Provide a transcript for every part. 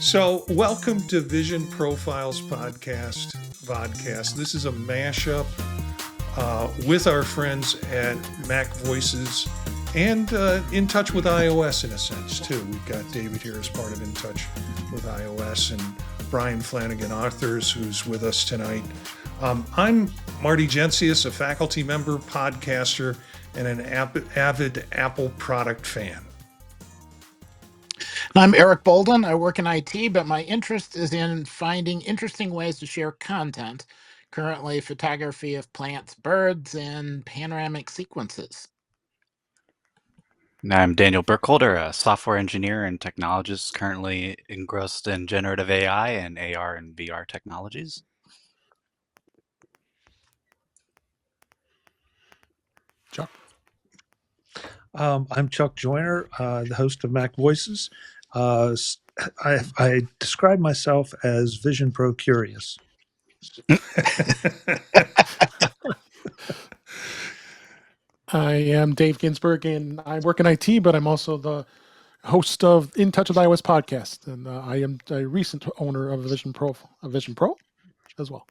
So, welcome to Vision Profiles vodcast. This is a mashup with our friends at MacVoices and In Touch with iOS in a sense too. We've got David here as part of In Touch with iOS and Brian Flanigan-Arthurs who's with us tonight. I'm Marty, a faculty member, podcaster, and an avid Apple product fan. I'm Eric Bolden. I work in IT, but my interest is in finding interesting ways to share content, currently photography of plants, birds, and panoramic sequences. And I'm Daniel Burkholder, a software engineer and technologist currently engrossed in generative AI and AR and VR technologies. Chuck. I'm Chuck Joyner, the host of MacVoices. I describe myself as Vision Pro curious. I am Dave Ginsberg, and I work in IT, but I'm also the host of In Touch with iOS podcast, and I am a recent owner of a Vision Pro as well.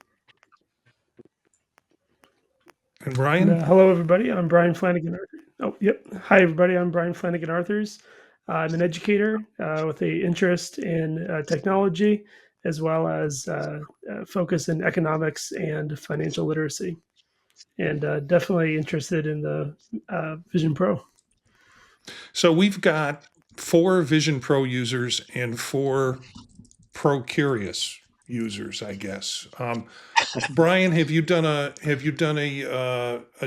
And Brian? Hello, everybody. I'm Brian Flanigan-Arthurs. Oh, yep. Hi, everybody. I'm Brian Flanigan-Arthurs. I'm an educator with an interest in technology, as well as focus in economics and financial literacy, and definitely interested in the Vision Pro. So we've got 4 Vision Pro users and 4 Pro Curious users, I guess. Brian, have you done a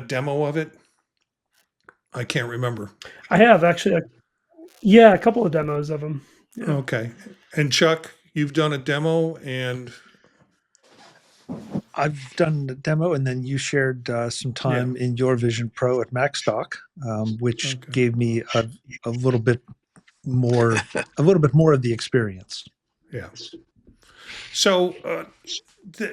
demo of it? I can't remember. I have actually, a couple of demos of them. Yeah. Okay, and Chuck, you've done a demo, and I've done the demo, and then you shared some time in your Vision Pro at MacStock, which gave me a little bit more of the experience. Yeah. So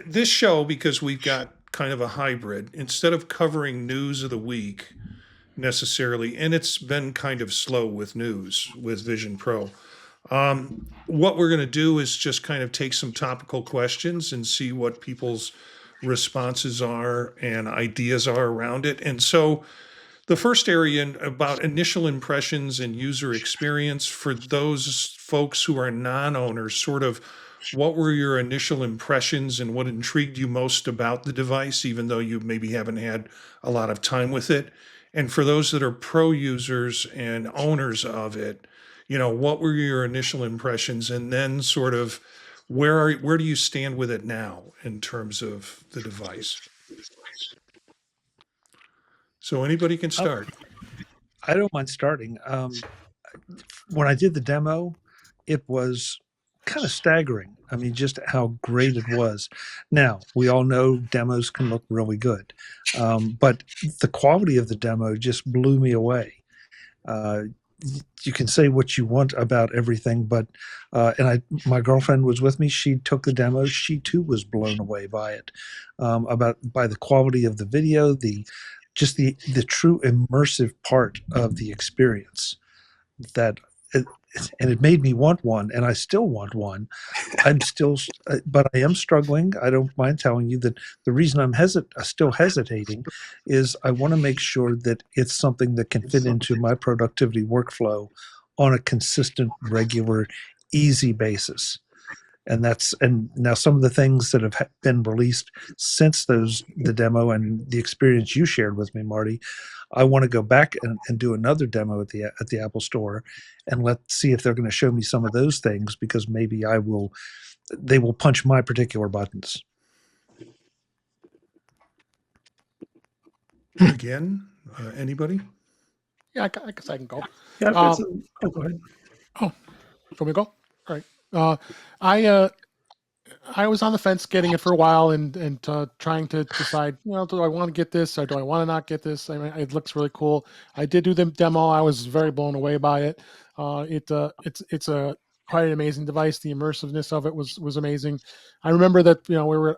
this show, because we've got kind of a hybrid, instead of covering news of the week necessarily, and it's been kind of slow with news with Vision Pro. What we're going to do is just kind of take some topical questions and see what people's responses are and ideas are around it. And so the first area about initial impressions and user experience for those folks who are non-owners, sort of what were your initial impressions and what intrigued you most about the device, even though you maybe haven't had a lot of time with it? And for those that are pro users and owners of it, what were your initial impressions? And then sort of where do you stand with it now in terms of the device? So anybody can start. I don't mind starting. When I did the demo, it was kind of staggering. I mean, just how great it was. Now, we all know demos can look really good, but the quality of the demo just blew me away. You can say what you want about everything, but my girlfriend was with me. She took the demo. She too was blown away by it, by the quality of the video, the true immersive part of the experience. And it made me want one, and I still want one. But I am struggling. I don't mind telling you that the reason I'm still hesitating is I want to make sure that it's something that can fit into my productivity workflow on a consistent, regular, easy basis. And now some of the things that have been released since the demo and the experience you shared with me, Marty, I want to go back and do another demo at the Apple Store, and let's see if they're going to show me some of those things, because maybe they will punch my particular buttons. Again, anybody? Yeah, I guess I can go. Yeah, go ahead. Oh, can we go? All right. I was on the fence getting it for a while and trying to decide, do I want to get this or do I want to not get this? I mean, it looks really cool. I did do the demo. I was very blown away by it. It's a quite an amazing device. The immersiveness of it was amazing. I remember that we were at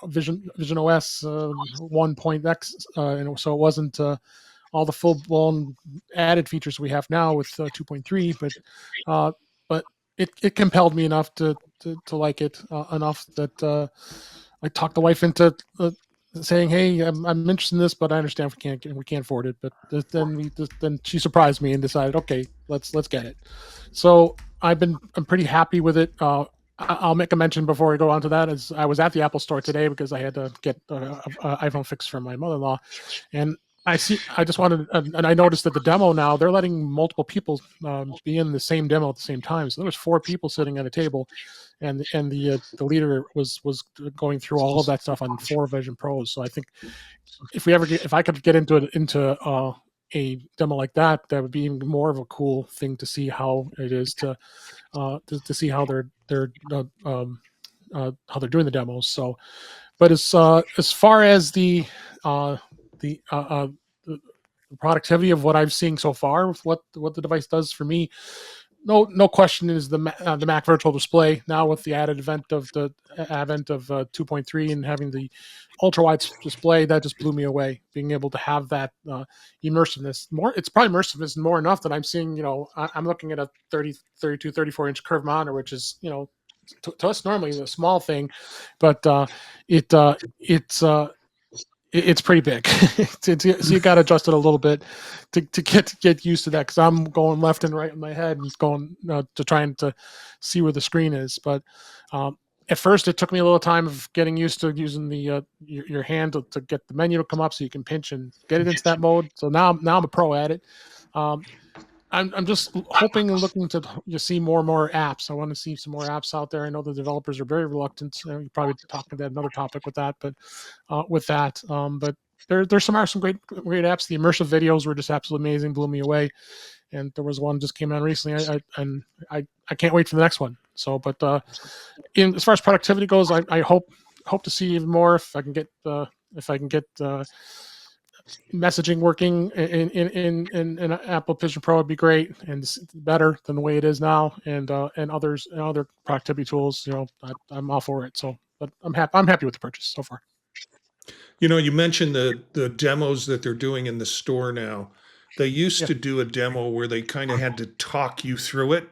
Vision OS 1.x, and so it wasn't all the full blown added features we have now with 2.3, but it compelled me enough to like it enough that I talked the wife into saying, "Hey, I'm interested in this, but I understand we can't afford it." But then she surprised me and decided, "Okay, let's get it." So I'm pretty happy with it. I'll make a mention before we go on to that. As I was at the Apple Store today because I had to get an iPhone fix for my mother-in-law, and I just wanted, and I noticed that the demo now they're letting multiple people be in the same demo at the same time. So there was 4 people sitting at a table, and the leader was going through all of that stuff on 4 Vision Pros. So I think if I could get into a demo like that, that would be even more of a cool thing to see how it is to see how how they're doing the demos. So, but as far as the productivity of what I've seen so far with what the device does for me, no question is the Mac Virtual Display. Now with the added advent of 2.3 and having the ultra wide display, that just blew me away. Being able to have that immersiveness, it's probably immersiveness more enough that I'm seeing. I'm looking at a 30, 32, 34 inch curved monitor, which is to us normally a small thing, but it's pretty big. So you got to adjust it a little bit to get used to that, because I'm going left and right in my head and going to trying to see where the screen is. But at first, it took me a little time of getting used to using the your hand to get the menu to come up so you can pinch and get it into that mode. So now I'm a pro at it. I'm just hoping and looking to see more and more apps. I want to see some more apps out there. I know the developers are very reluctant. You're probably talking about another topic with that, but but there's some great apps. The immersive videos were just absolutely amazing, blew me away. And there was one just came out recently. I can't wait for the next one. So, but as far as productivity goes, I hope to see even more if I can get messaging working in Apple Vision Pro would be great, and better than the way it is now, and other productivity tools. I'm all for it. So, but I'm happy with the purchase so far. You mentioned the demos that they're doing in the store now. They used to do a demo where they kind of had to talk you through it.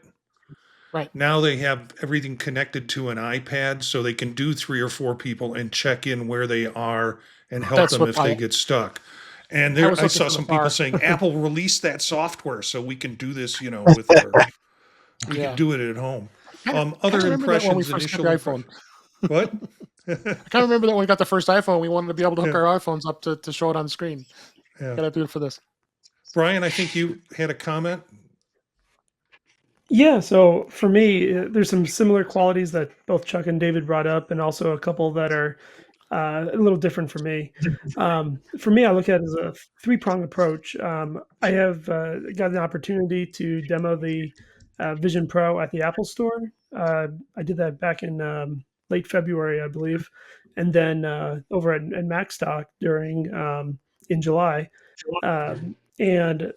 Right. Now they have everything connected to an iPad, so they can do 3 or 4 people and check in where they are and help them if they get stuck. And I saw some people saying, Apple released that software so we can do this, with our, we can do it at home. Other impressions, initial iPhone. What? I can't remember that when we got the first iPhone, we wanted to be able to hook our iPhones up to show it on the screen. Yeah. Gotta do it for this. Brian, I think you had a comment. Yeah, so for me, there's some similar qualities that both Chuck and David brought up, and also a couple that are a little different for me. For me, I look at it as a 3-pronged approach. I have got an opportunity to demo the Vision Pro at the Apple Store. I did that back in late February, I believe, and then over at MacStock in July. And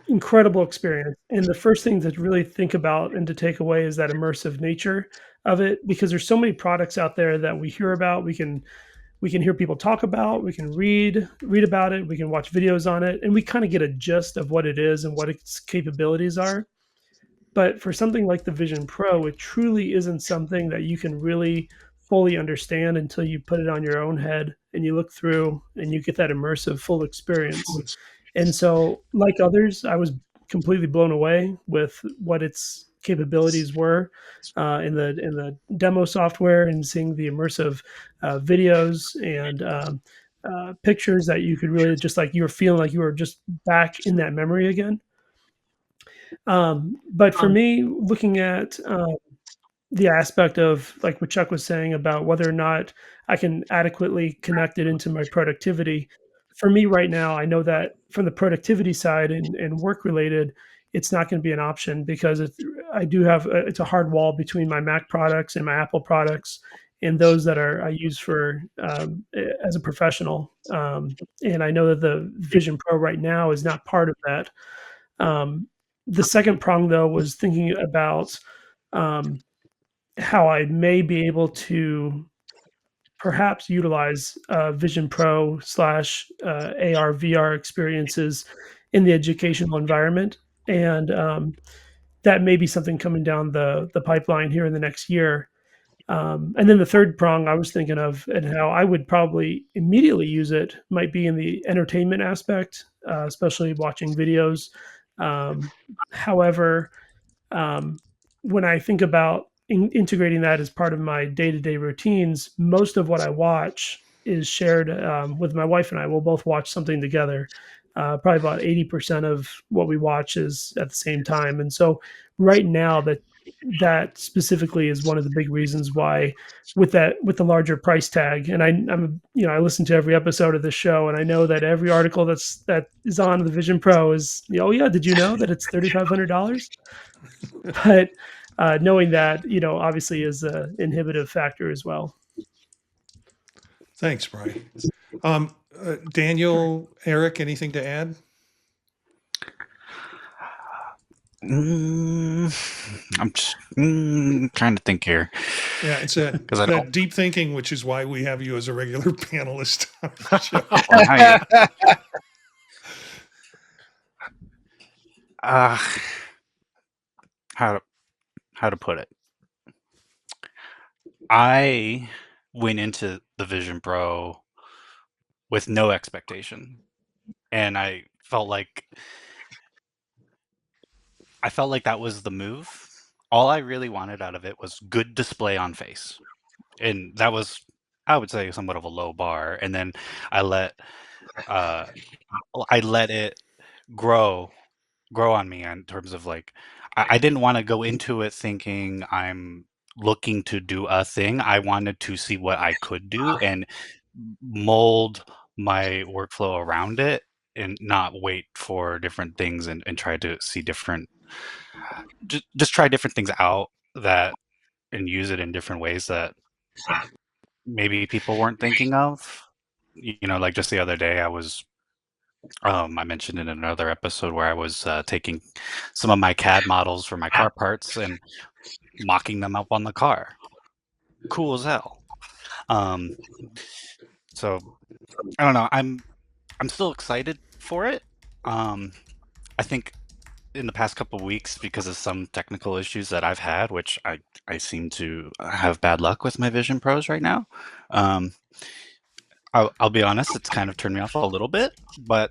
incredible experience. And the first thing to really think about and to take away is that immersive nature of it, because there's so many products out there that we hear about. We can hear people talk about, we can read about it, we can watch videos on it, and we kind of get a gist of what it is and what its capabilities are. But for something like the Vision Pro, it truly isn't something that you can really fully understand until you put it on your own head and you look through and you get that immersive full experience. And so, like others, I was completely blown away with what its capabilities were in the demo software, and seeing the immersive videos and pictures that you could really just, like, you were feeling like you were just back in that memory again. But for me, looking at the aspect of, like what Chuck was saying about whether or not I can adequately connect it into my productivity, for me right now, I know that from the productivity side and work related, it's not going to be an option, because I do have it's a hard wall between my Mac products and my Apple products, and those that I use for as a professional. And I know that the Vision Pro right now is not part of that. The second prong, though, was thinking about how I may be able to perhaps utilize Vision Pro / AR VR experiences in the educational environment. And that may be something coming down the pipeline here in the next year. And then the third prong I was thinking of, and how I would probably immediately use it, might be in the entertainment aspect, especially watching videos. However, um, when I think about integrating that as part of my day-to-day routines, most of what I watch is shared with my wife, and I will both watch something together. Probably about 80% of what we watch is at the same time. And so right now, that specifically is one of the big reasons why, with the larger price tag, and I listen to every episode of the show, and I know that every article that is on the Vision Pro is, oh yeah, did you know that it's $3,500? But knowing that, obviously is a inhibitive factor as well. Thanks, Brian. Daniel, Eric, anything to add? I'm just trying to think here. Yeah, it's that 'Cause I don't- deep thinking, which is why we have you as a regular panelist on the show. Well, how to put it? I went into the Vision Pro with no expectation, and I felt like that was the move. All I really wanted out of it was good display on face, and that was, I would say, somewhat of a low bar. And then I let it grow on me in terms of like, I didn't want to go into it thinking I'm looking to do a thing. I wanted to see what I could do and mold my workflow around it, and not wait for different things, and try to see different, just try different things out, that and use it in different ways that maybe people weren't thinking of. Like just the other day, I mentioned in another episode where I was taking some of my CAD models for my car parts and mocking them up on the car. Cool as hell. So I don't know. I'm still excited for it. I think in the past couple of weeks, because of some technical issues that I've had, which I seem to have bad luck with my Vision Pros right now. I'll be honest, it's kind of turned me off a little bit, but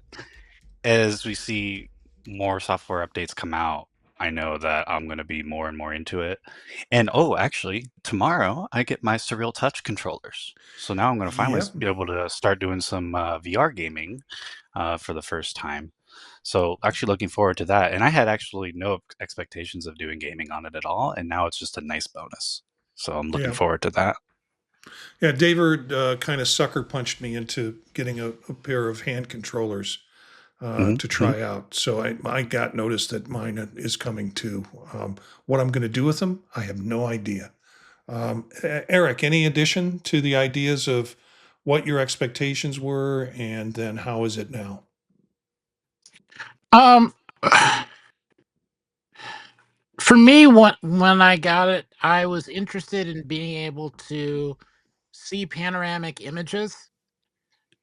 as we see more software updates come out, I know that I'm going to be more and more into it. And actually, tomorrow I get my Surreal Touch controllers. So now I'm going to finally Yep. be able to start doing some VR gaming for the first time. So actually looking forward to that. And I had actually no expectations of doing gaming on it at all, and now it's just a nice bonus. So I'm looking Yeah. forward to that. Yeah, David kind of sucker punched me into getting a pair of hand controllers to try out. So I got notice that mine is coming too. What I'm going to do with them, I have no idea. Eric, any addition to the ideas of what your expectations were, and then how is it now? For me, when I got it, I was interested in being able to see panoramic images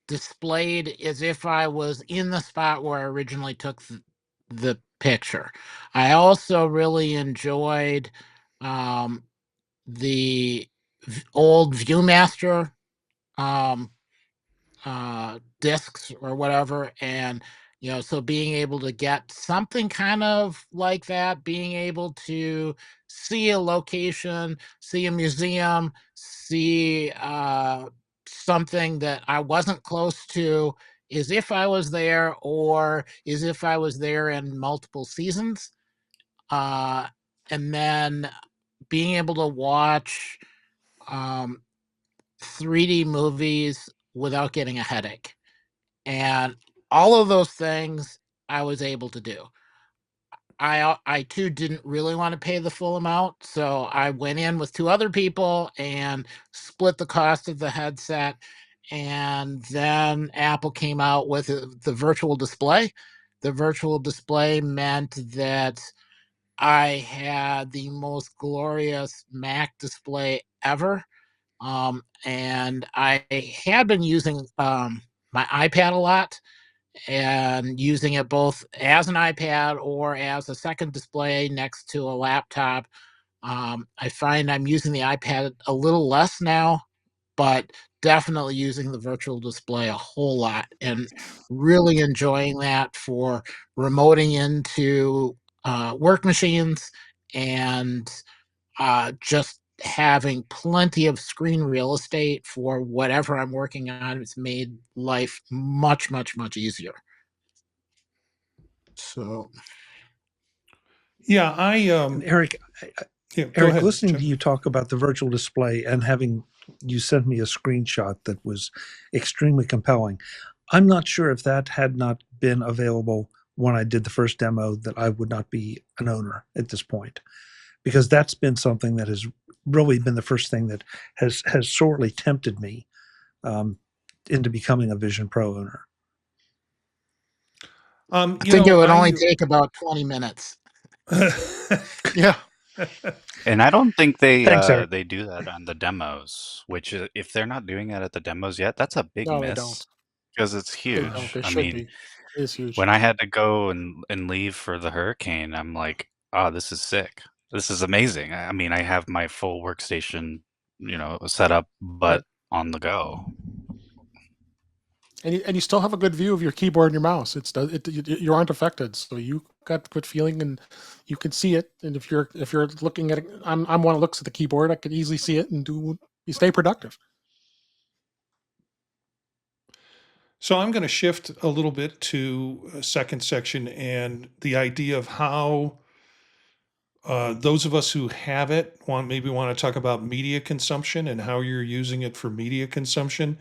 displayed as if I was in the spot where I originally took the picture. I also really enjoyed the old ViewMaster um, discs or whatever, and so being able to get something kind of like that, being able to see a location, see a museum, see something that I wasn't close to, as if I was there, or as if I was there in multiple seasons, and then being able to watch 3D movies without getting a headache. And all of those things I was able to do. I too didn't really want to pay the full amount, so I went in with two other people and split the cost of the headset. And then Apple came out with the virtual display. The virtual display meant that I had the most glorious Mac display ever. And I had been using my iPad a lot, and using it both as an iPad or as a second display next to a laptop. I find I'm using the iPad a little less now, but definitely using the virtual display a whole lot and really enjoying that for remoting into work machines and just having plenty of screen real estate for whatever I'm working on. It's made life much, much, much easier. So, Yeah, And Eric, yeah, go Eric, ahead, listening Jeff. to you talk about the virtual display and having you sent me a screenshot that was extremely compelling. I'm not sure if that had not been available when I did the first demo that I would not be an owner at this point, because that's been something that has really been the first thing that has sorely tempted me into becoming a Vision Pro owner. I You think it know, would only take about 20 minutes. Yeah. And I don't think Thanks, Eric. they do that on the demos, which if they're not doing it at the demos yet, that's a big No, they miss don't. because it's They don't. huge. They I should mean, be. It is huge. when I had to go and leave for the hurricane, I'm like, oh, this is sick. This is amazing. I mean, I have my full workstation, set up, but on the go. And you still have a good view of your keyboard and your mouse. You aren't affected, so you got good feeling and you can see it. And if you're looking at it, I'm one that looks at the keyboard. I could easily see it and you stay productive. So I'm going to shift a little bit to a second section and the idea of how those of us who have it maybe want to talk about media consumption and how you're using it for media consumption.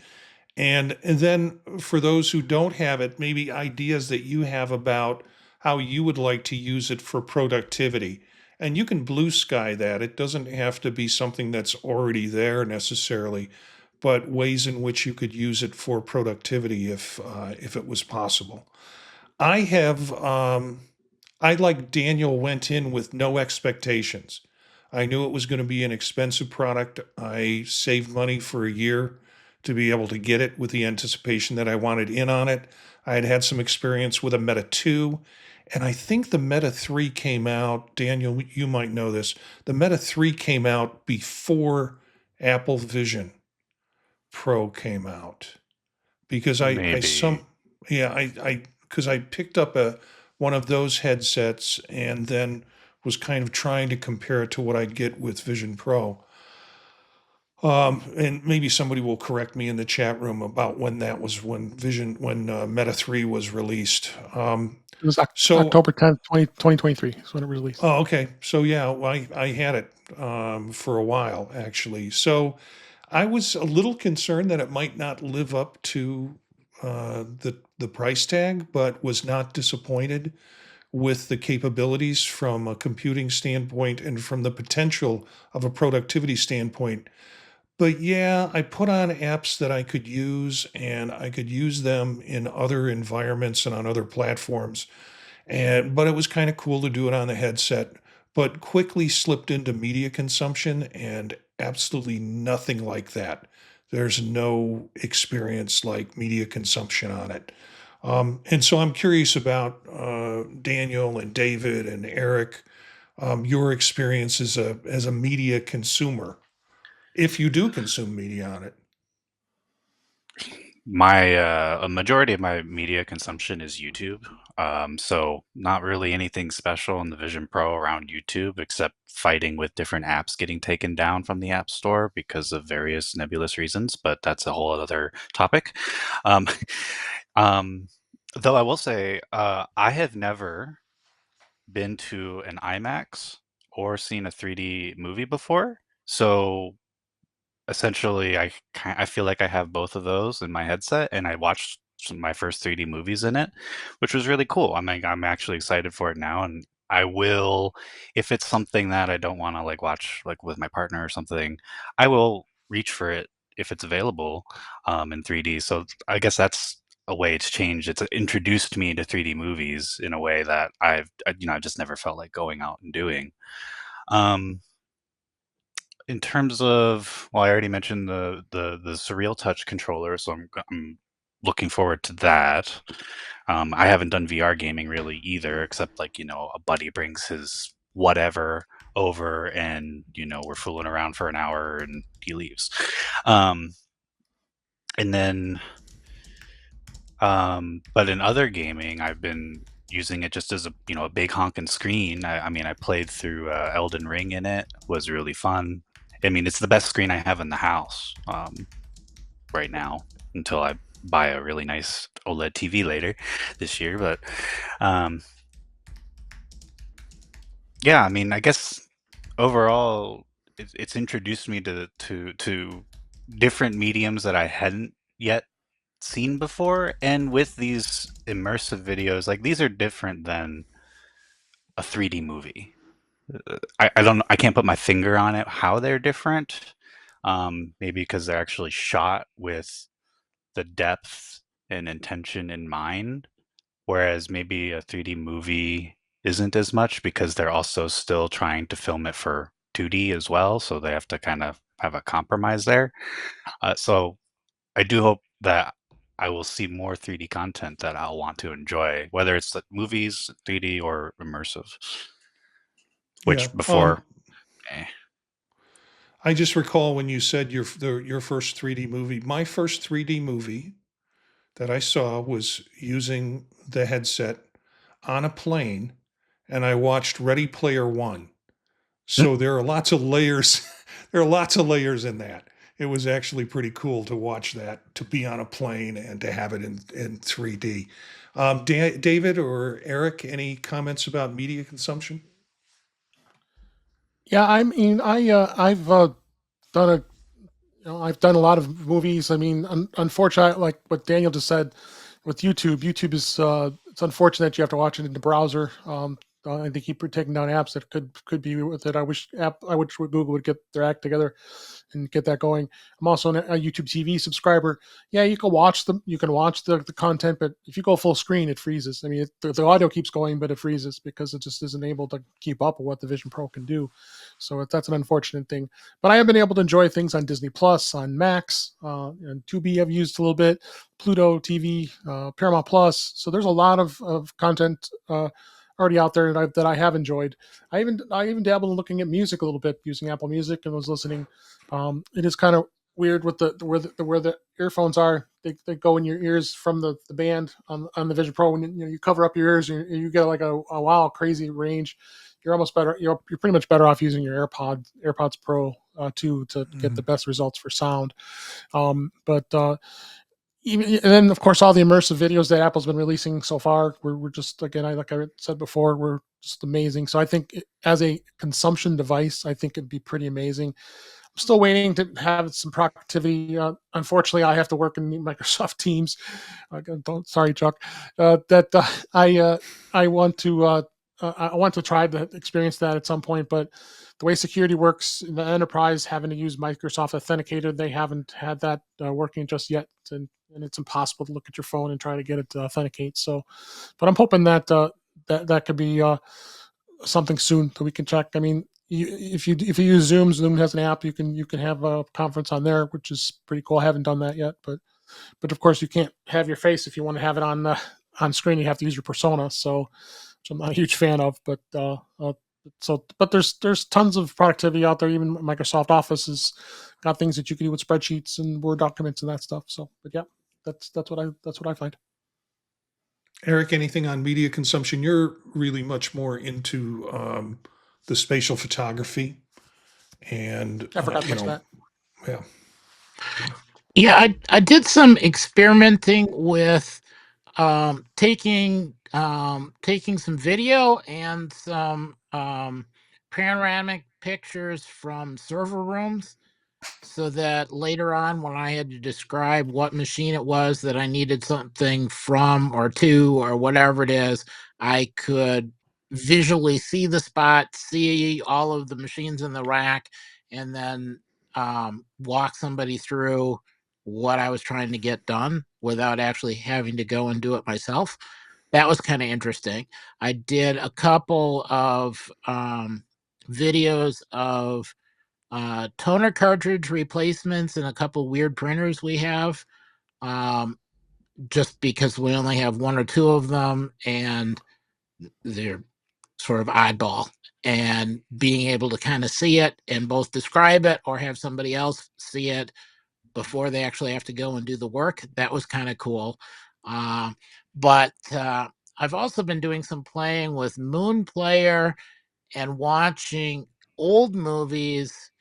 And then for those who don't have it, maybe ideas that you have about how you would like to use it for productivity. And you can blue sky that. It doesn't have to be something that's already there necessarily, but ways in which you could use it for productivity if it was possible. I have I like Daniel went in with no expectations. I knew it was going to be an expensive product. I saved money for a year to be able to get it with the anticipation that I wanted in on it. I had had some experience with a Meta 2, and I think the Meta 3 came out. Daniel, you might know this. The Meta 3 came out before Apple Vision Pro came out because Maybe. because I picked up one of those headsets and then was kind of trying to compare it to what I'd get with Vision Pro. And maybe somebody will correct me in the chat room about when Meta 3 was released. It was So October 10th, 2023 is when it was released. Oh, okay. So yeah, well, I had it for a while actually. So I was a little concerned that it might not live up to the price tag, but was not disappointed with the capabilities from a computing standpoint and from the potential of a productivity standpoint. But yeah, I put on apps that I could use, and I could use them in other environments and on other platforms. But it was kind of cool to do it on the headset, but quickly slipped into media consumption and absolutely nothing like that. There's no experience like media consumption on it. And so I'm curious about Daniel and David and Eric, your experience as a media consumer, if you do consume media on it. A majority of my media consumption is YouTube. So not really anything special in the Vision Pro around YouTube, except fighting with different apps getting taken down from the App Store because of various nebulous reasons, but that's a whole other topic. Um, um, though I will say, I have never been to an IMAX or seen a 3D movie before. So essentially, I feel like I have both of those in my headset, and I watched my first 3D movies in it, which was really cool. I'm actually excited for it now, and I will, if it's something that I don't want to like watch like with my partner or something, I will reach for it if it's available in 3D. So I guess that's a way it's changed. It's introduced me to 3D movies in a way that I just never felt like going out and doing. Um, in terms of, well, I already mentioned the Surreal Touch controller, so I'm looking forward to that. I haven't done VR gaming really either, except like, a buddy brings his whatever over and, we're fooling around for an hour and he leaves. And then, but in other gaming, I've been using it just as a big honking screen. I mean, I played through Elden Ring in it. Was really fun. I mean, it's the best screen I have in the house right now until I buy a really nice OLED TV later this year. But yeah, I mean, I guess overall, it's introduced me to different mediums that I hadn't yet seen before, and with these immersive videos, like these are different than a 3D movie. I can't put my finger on it how they're different. Maybe because they're actually shot with the depth and intention in mind, whereas maybe a 3D movie isn't as much because they're also still trying to film it for 2D as well, so they have to kind of have a compromise there. So I do hope that I will see more 3D content that I'll want to enjoy, whether it's like movies, 3D, or immersive. Which Yeah. before, I just recall when you said your first 3D movie. My first 3D movie that I saw was using the headset on a plane, and I watched Ready Player One. So there are lots of layers. There are lots of layers in that. It was actually pretty cool to watch that, to be on a plane and to have it in 3D. David or Eric, any comments about media consumption? Yeah, I mean, I've done a I've done a lot of movies. I mean, unfortunately, like what Daniel just said with YouTube, YouTube is it's unfortunate you have to watch it in the browser. They keep taking down apps that could be with it. I wish Google would get their act together and get that going. I'm also a YouTube TV subscriber. Yeah, you can watch the content, but if you go full screen, it freezes. I mean, the audio keeps going, but it freezes because it just isn't able to keep up with what the Vision Pro can do. So that's an unfortunate thing. But I have been able to enjoy things on Disney Plus, on Max, and Tubi I've used a little bit, Pluto TV, Paramount Plus. So there's a lot of content already out there that I have enjoyed. I even dabbled in looking at music a little bit using Apple Music and was listening. It is kind of weird with where the earphones are. They go in your ears from the band on the Vision Pro. When you cover up your ears, you get like a wow crazy range. You're almost better. You're pretty much better off using your AirPods Pro to get the best results for sound. But and then of course all the immersive videos that Apple's been releasing so far, we're just again, like I said before, we're just amazing. So I think as a consumption device, I think it'd be pretty amazing. I'm still waiting to have some productivity. Unfortunately, I have to work in Microsoft Teams. Sorry, Chuck. I want to. I want to try to experience that at some point, but the way security works in the enterprise, having to use Microsoft Authenticator, they haven't had that working just yet, and it's impossible to look at your phone and try to get it to authenticate. So, but I'm hoping that that could be something soon that we can check. I mean, if you use Zoom has an app. You can have a conference on there, which is pretty cool. I haven't done that yet, but of course you can't have your face if you want to have it on screen. You have to use your persona. So, which I'm not a huge fan of. But there's tons of productivity out there. Even Microsoft Office has got things that you can do with spreadsheets and Word documents and that stuff. So, but yeah, that's what I find. Eric, anything on media consumption? You're really much more into the spatial photography, and I forgot to mention that. yeah. Yeah, I did some experimenting with taking some video and some panoramic pictures from server rooms, so that later on when I had to describe what machine it was that I needed something from or to or whatever it is, I could visually see the spot, see all of the machines in the rack, and then walk somebody through what I was trying to get done without actually having to go and do it myself. That was kind of interesting. I did a couple of videos of toner cartridge replacements and a couple weird printers we have. just because we only have one or two of them and they're sort of oddball. And being able to kind of see it and both describe it or have somebody else see it before they actually have to go and do the work, that was kind of cool. But I've also been doing some playing with Moon Player and watching old movies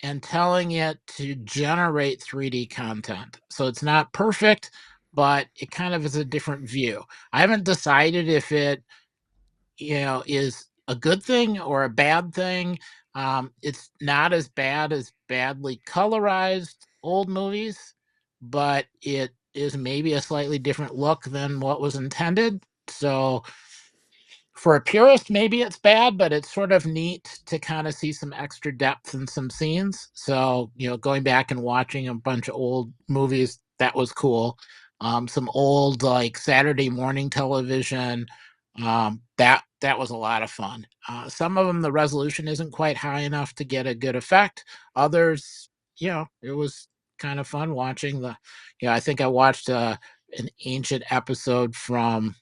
and telling it to generate 3D content. So it's not perfect, but it kind of is a different view. I haven't decided if it, is a good thing or a bad thing. It's not as bad as badly colorized old movies, but it is maybe a slightly different look than what was intended. So for a purist, maybe it's bad, but it's sort of neat to kind of see some extra depth in some scenes. So, going back and watching a bunch of old movies, that was cool. Some old like Saturday morning television, that was a lot of fun. Some of them, the resolution isn't quite high enough to get a good effect. Others, it was kind of fun watching I think I watched an ancient episode from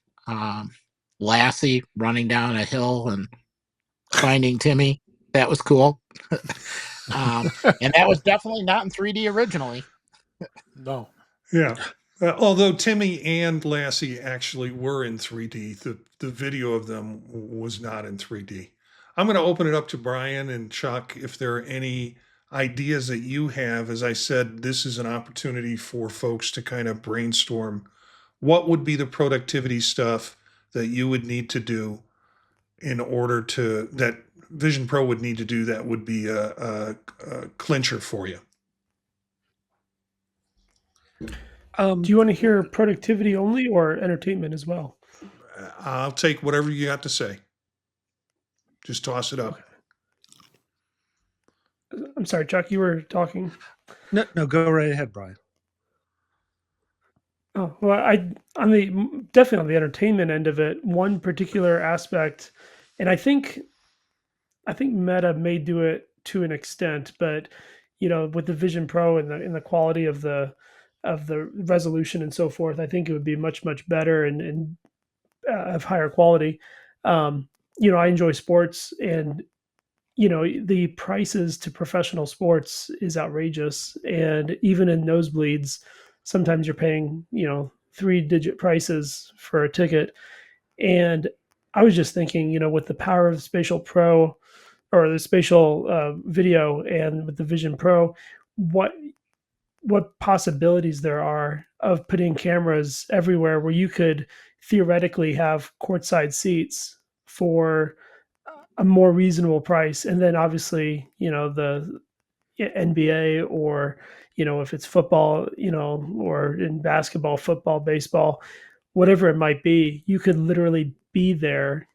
Lassie running down a hill and finding Timmy. That was cool. And that was definitely not in 3D originally. No. Yeah. Although Timmy and Lassie actually were in 3D, the video of them was not in 3D. I'm going to open it up to Brian and Chuck if there are any ideas that you have. As I said, this is an opportunity for folks to kind of brainstorm what would be the productivity stuff that you would need to do in order to, that Vision Pro would need to do, that would be a clincher for you. Do you want to hear productivity only or entertainment as well? I'll take whatever you got to say. Just toss it up. I'm sorry, Chuck, you were talking. No, go right ahead, Brian. Oh, well, definitely on the entertainment end of it, one particular aspect, and I think Meta may do it to an extent, but with the Vision Pro and the quality of the resolution and so forth, I think it would be much better and of higher quality. I enjoy sports, and the prices to professional sports is outrageous, and even in nosebleeds, sometimes you're paying 3-digit prices for a ticket. And I was just thinking, with the power of the Spatial Pro or the spatial video, and with the Vision Pro, what possibilities there are of putting cameras everywhere where you could theoretically have courtside seats for a more reasonable price. And then obviously, the NBA, or if it's football, or in basketball, football, baseball, whatever it might be, you could literally be there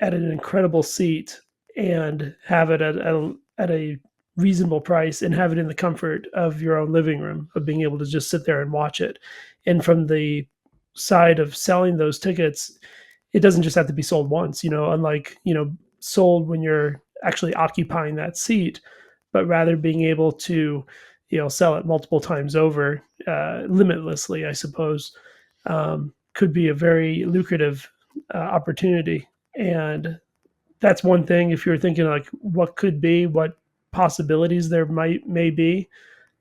at an incredible seat and have it at a reasonable price, and have it in the comfort of your own living room, of being able to just sit there and watch it. And from the side of selling those tickets, it doesn't just have to be sold once, unlike, sold when you're actually occupying that seat, but rather being able to, sell it multiple times over, limitlessly, I suppose, could be a very lucrative opportunity. And that's one thing. If you're thinking like what could be, what possibilities there may be,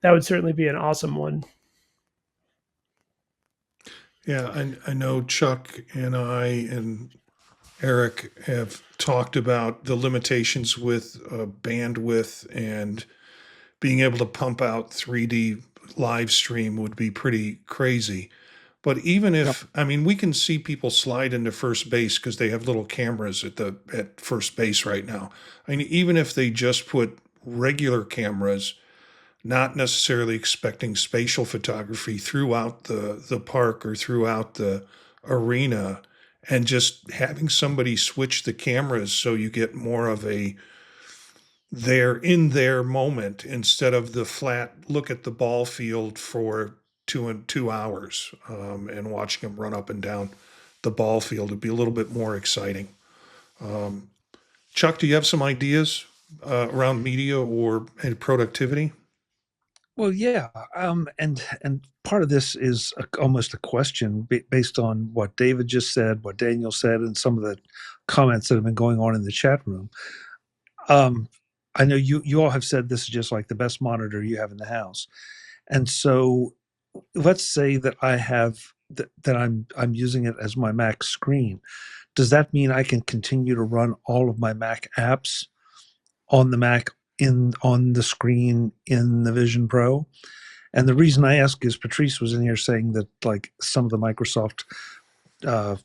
that would certainly be an awesome one. Yeah, I know Chuck and I and Eric have talked about the limitations with bandwidth, and being able to pump out 3D live stream would be pretty crazy. But even if, I mean, we can see people slide into first base because they have little cameras at first base right now. I mean, even if they just put regular cameras, not necessarily expecting spatial photography throughout the park or throughout the arena, and just having somebody switch the cameras so you get more of a they're in their moment instead of the flat look at the ball field for 2 hours, and watching them run up and down the ball field. It'd be a little bit more exciting. Chuck, do you have some ideas around media or and productivity? Well, yeah, and part of this is almost a question based on what David just said, what Daniel said, and some of the comments that have been going on in the chat room. I know you all have said this is just like the best monitor you have in the house, and so let's say that I have that I'm using it as my Mac screen. Does that mean I can continue to run all of my Mac apps on the Mac on the screen in the Vision Pro? And the reason I ask is Patrice was in here saying that like some of the Microsoft uh,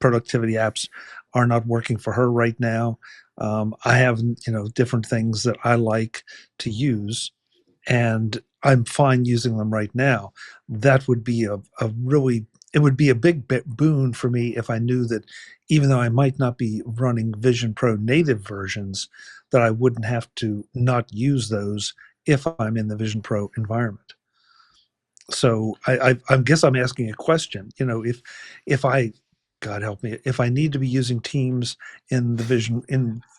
productivity apps are not working for her right now. I have different things that I like to use, and I'm fine using them right now. That would be a really it would be a big boon for me if I knew that even though I might not be running Vision Pro native versions, that I wouldn't have to not use those if I'm in the Vision Pro environment. So I guess I'm asking a question. If I, God help me, if I need to be using Teams in the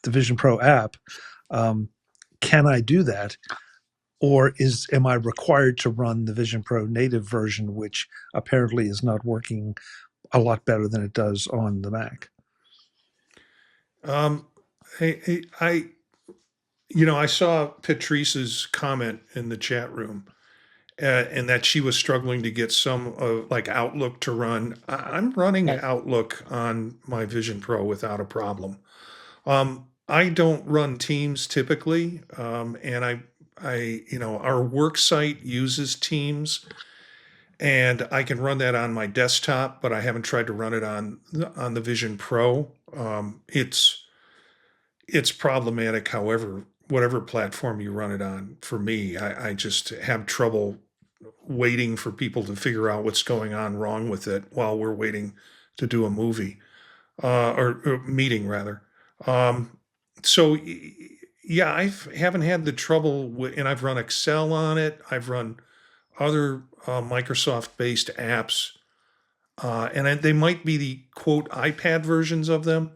Vision Pro app, can I do that? Or am I required to run the Vision Pro native version, which apparently is not working a lot better than it does on the Mac? Um, I saw Patrice's comment in the chat room, and that she was struggling to get some like Outlook to run. I'm running Right. Outlook on my Vision Pro without a problem. I don't run Teams typically, and our work site uses Teams, and I can run that on my desktop, but I haven't tried to run it on the Vision Pro. It's problematic, however, whatever platform you run it on. For me, I just have trouble waiting for people to figure out what's going on wrong with it while we're waiting to do a movie or meeting rather. Um, so yeah, I haven't had the trouble with, and I've run Excel on it. I've run other Microsoft-based apps, and they might be the quote iPad versions of them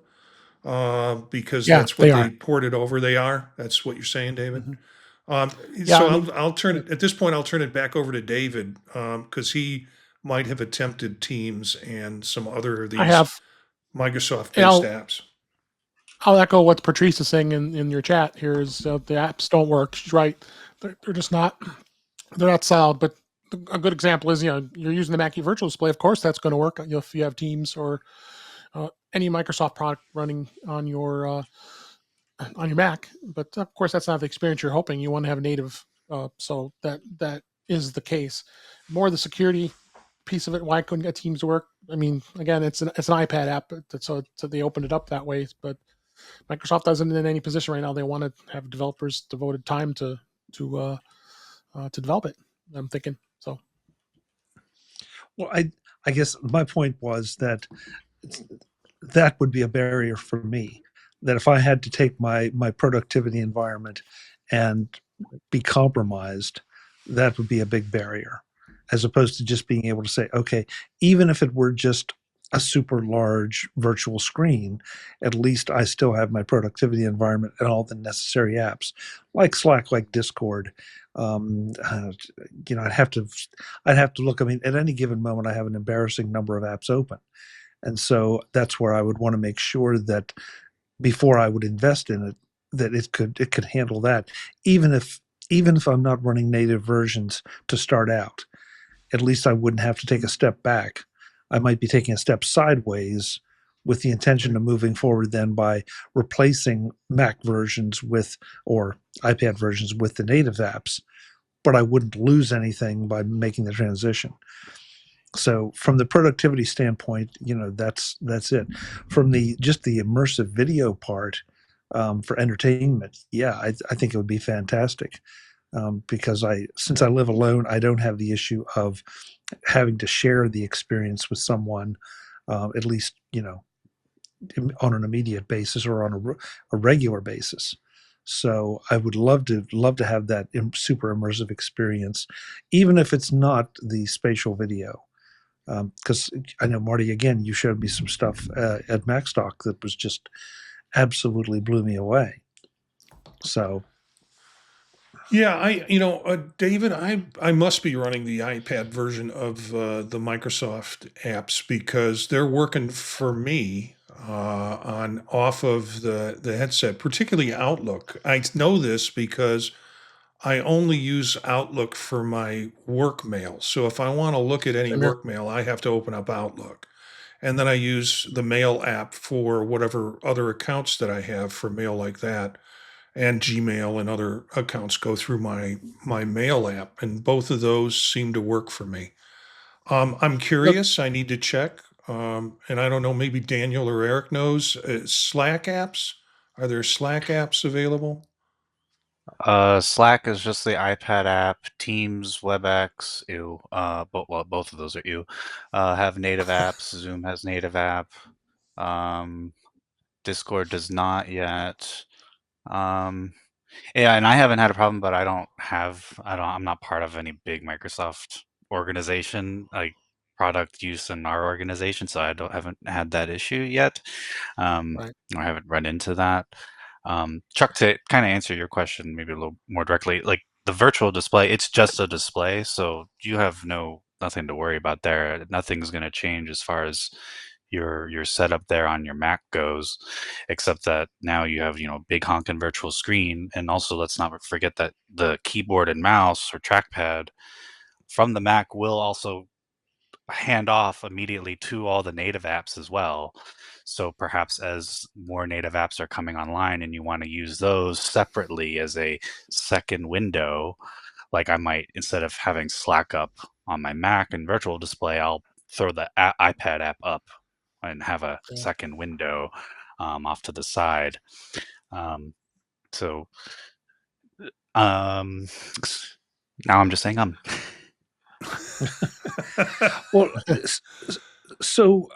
because Yeah, that's they what they are. ported over. They are. That's what you're saying, David. Hmm. Um, Yeah, so I mean, I'll turn it at this point. I'll turn it back over to David because he might have attempted Teams and some other of I these have, and Microsoft-based apps. I'll echo what Patrice is saying in your chat here. Is the apps don't work? She's right. They're just not. They're not solid. But a good example is you're using the Mackie Virtual Display. Of course, that's going to work if you have Teams or any Microsoft product running on your Mac. But of course, that's not the experience you're hoping. You want to have native. So that is the case. More the security piece of it. Why couldn't get Teams work? I mean, again, it's an iPad app, so they opened it up that way. But Microsoft doesn't in any position right now. They want to have developers devoted time to develop it. I'm thinking so. Well, I guess my point was that would be a barrier for me. That if I had to take my productivity environment and be compromised, that would be a big barrier, as opposed to just being able to say, okay, even if it were just a super large virtual screen, at least I still have my productivity environment and all the necessary apps like Slack, like Discord. I'd have to look. I mean, at any given moment, I have an embarrassing number of apps open. And so that's where I would want to make sure that before I would invest in it, that it could handle that. Even if I'm not running native versions to start out, at least I wouldn't have to take a step back. I might be taking a step sideways with the intention of moving forward then by replacing Mac versions with or iPad versions with the native apps, but I wouldn't lose anything by making the transition. So from the productivity standpoint, that's it. From the immersive video part, for entertainment, yeah, I think it would be fantastic, because since I live alone, I don't have the issue of having to share the experience with someone, at least on an immediate basis or on a regular basis. So I would love to have that super immersive experience, even if it's not the spatial video. Because I know, Marty, again, you showed me some stuff at Macstock that was just absolutely blew me away. So, Yeah, David, I must be running the iPad version of the Microsoft apps because they're working for me on off of the headset, particularly Outlook. I know this because I only use Outlook for my work mail. So if I want to look at any Same here. work mail, I have to open up Outlook. And then I use the mail app for whatever other accounts that I have for mail like that. And Gmail and other accounts go through my mail app, and both of those seem to work for me. I'm Yep. curious. I need to check, and I don't know. Maybe Daniel or Eric knows. Slack apps. Are there Slack apps available? Slack is just the iPad app. Teams, WebEx, ew. Both of those are ew. Have native apps. Zoom has native app. Um, Discord does not yet. Um, yeah, and I haven't had a problem, but I'm not part of any big Microsoft organization, like product use in our organization, so haven't had that issue yet. Right. I haven't run into that. Chuck, to kind of answer your question maybe a little more directly, like the virtual display, it's just a display, so you have nothing to worry about there. Nothing's going to change as far as your setup there on your Mac goes, except that now you have big honking virtual screen, and also let's not forget that the keyboard and mouse or trackpad from the Mac will also hand off immediately to all the native apps as well. So perhaps as more native apps are coming online and you want to use those separately as a second window, like I might, instead of having Slack up on my Mac and virtual display, I'll throw the iPad app up and have a Yeah. second window off to the side. So um, now I'm just saying Well, so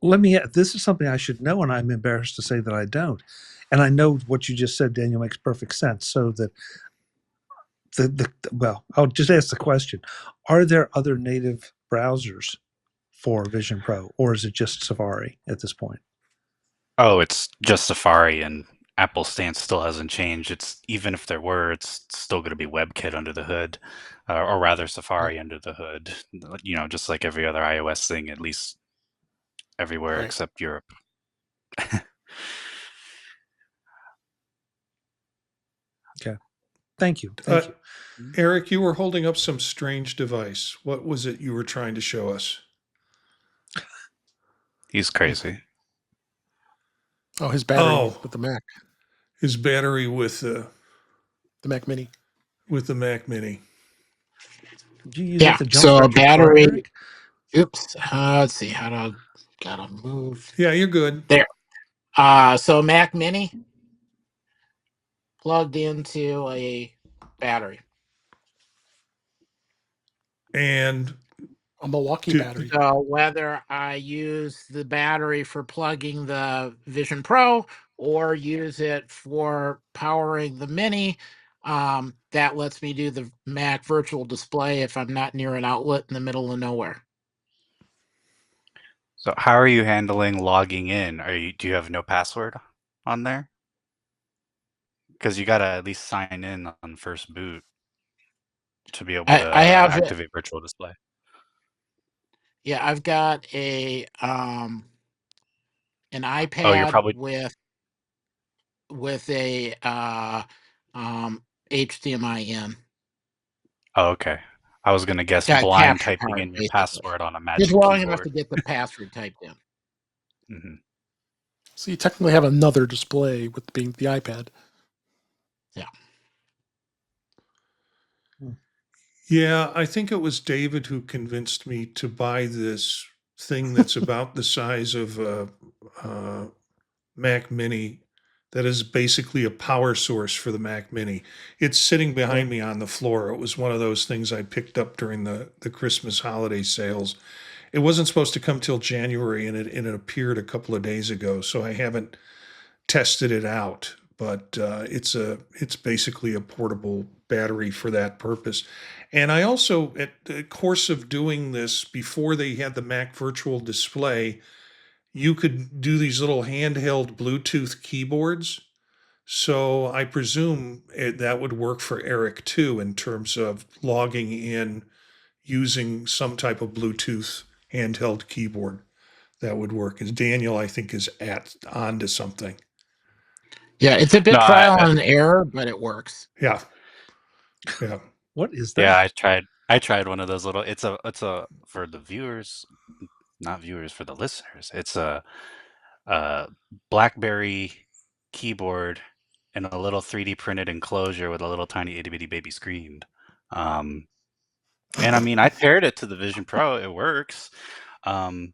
let me. This is something I should know, and I'm embarrassed to say that I don't. And I know what you just said, Daniel, makes perfect sense. So that well, I'll just ask the question: are there other native browsers for Vision Pro, or is it just Safari at this point? Oh, it's just Safari, and Apple's stance still hasn't changed. It's even if there were, it's still going to be WebKit under the hood, or rather Right. Safari under the hood. Just like every other iOS thing, at least everywhere Right. except Europe. Okay, thank you, thank you. Eric, you were holding up some strange device. What was it you were trying to show us? He's crazy. Oh, his battery Oh, with the Mac, his battery with the Mac Mini. the Mac Mini. Did you use Yeah. it to So jumpstart your car, battery. Eric? Oops. Let's see how to gotta move Yeah, you're good. there. So Mac Mini plugged into a battery. And A Milwaukee to, battery. So whether I use the battery for plugging the Vision Pro or use it for powering the Mini, that lets me do the Mac virtual display if I'm not near an outlet in the middle of nowhere. So how are you handling logging in? Do you have no password on there? Because you gotta at least sign in on first boot to be able to I have it. activate virtual display. Yeah, I've got an Oh, you're iPad probably with a HDMI in. Oh, okay. I was gonna guess Got a blind capture typing card in your basically. password on a Just magic long enough keyboard. to get the password typed in. hmm So you technically have another display with being the iPad. Yeah. yeah, I think it was David who convinced me to buy this thing that's about the size of a Mac Mini that is basically a power source for the Mac Mini. It's sitting Yeah. behind me on the floor. It was one of those things I picked up during the Christmas holiday sales. It wasn't supposed to come till January, and it appeared a couple of days ago, so I haven't tested it out. But it's basically a portable battery for that purpose. And I also, at the course of doing this, before they had the Mac Virtual Display, you could do these little handheld Bluetooth keyboards. So I presume that would work for Eric too, in terms of logging in using some type of Bluetooth handheld keyboard. That would work. As Daniel, I think, is onto something. Yeah, it's a No, bit trial and error, but it works. Yeah. Yeah. What is that? yeah, I tried one of those little. It's a for the viewers, not viewers, for the listeners. It's a BlackBerry keyboard and a little 3D printed enclosure with a little tiny itty bitty baby screen. And I mean, I paired it to the Vision Pro. It works. And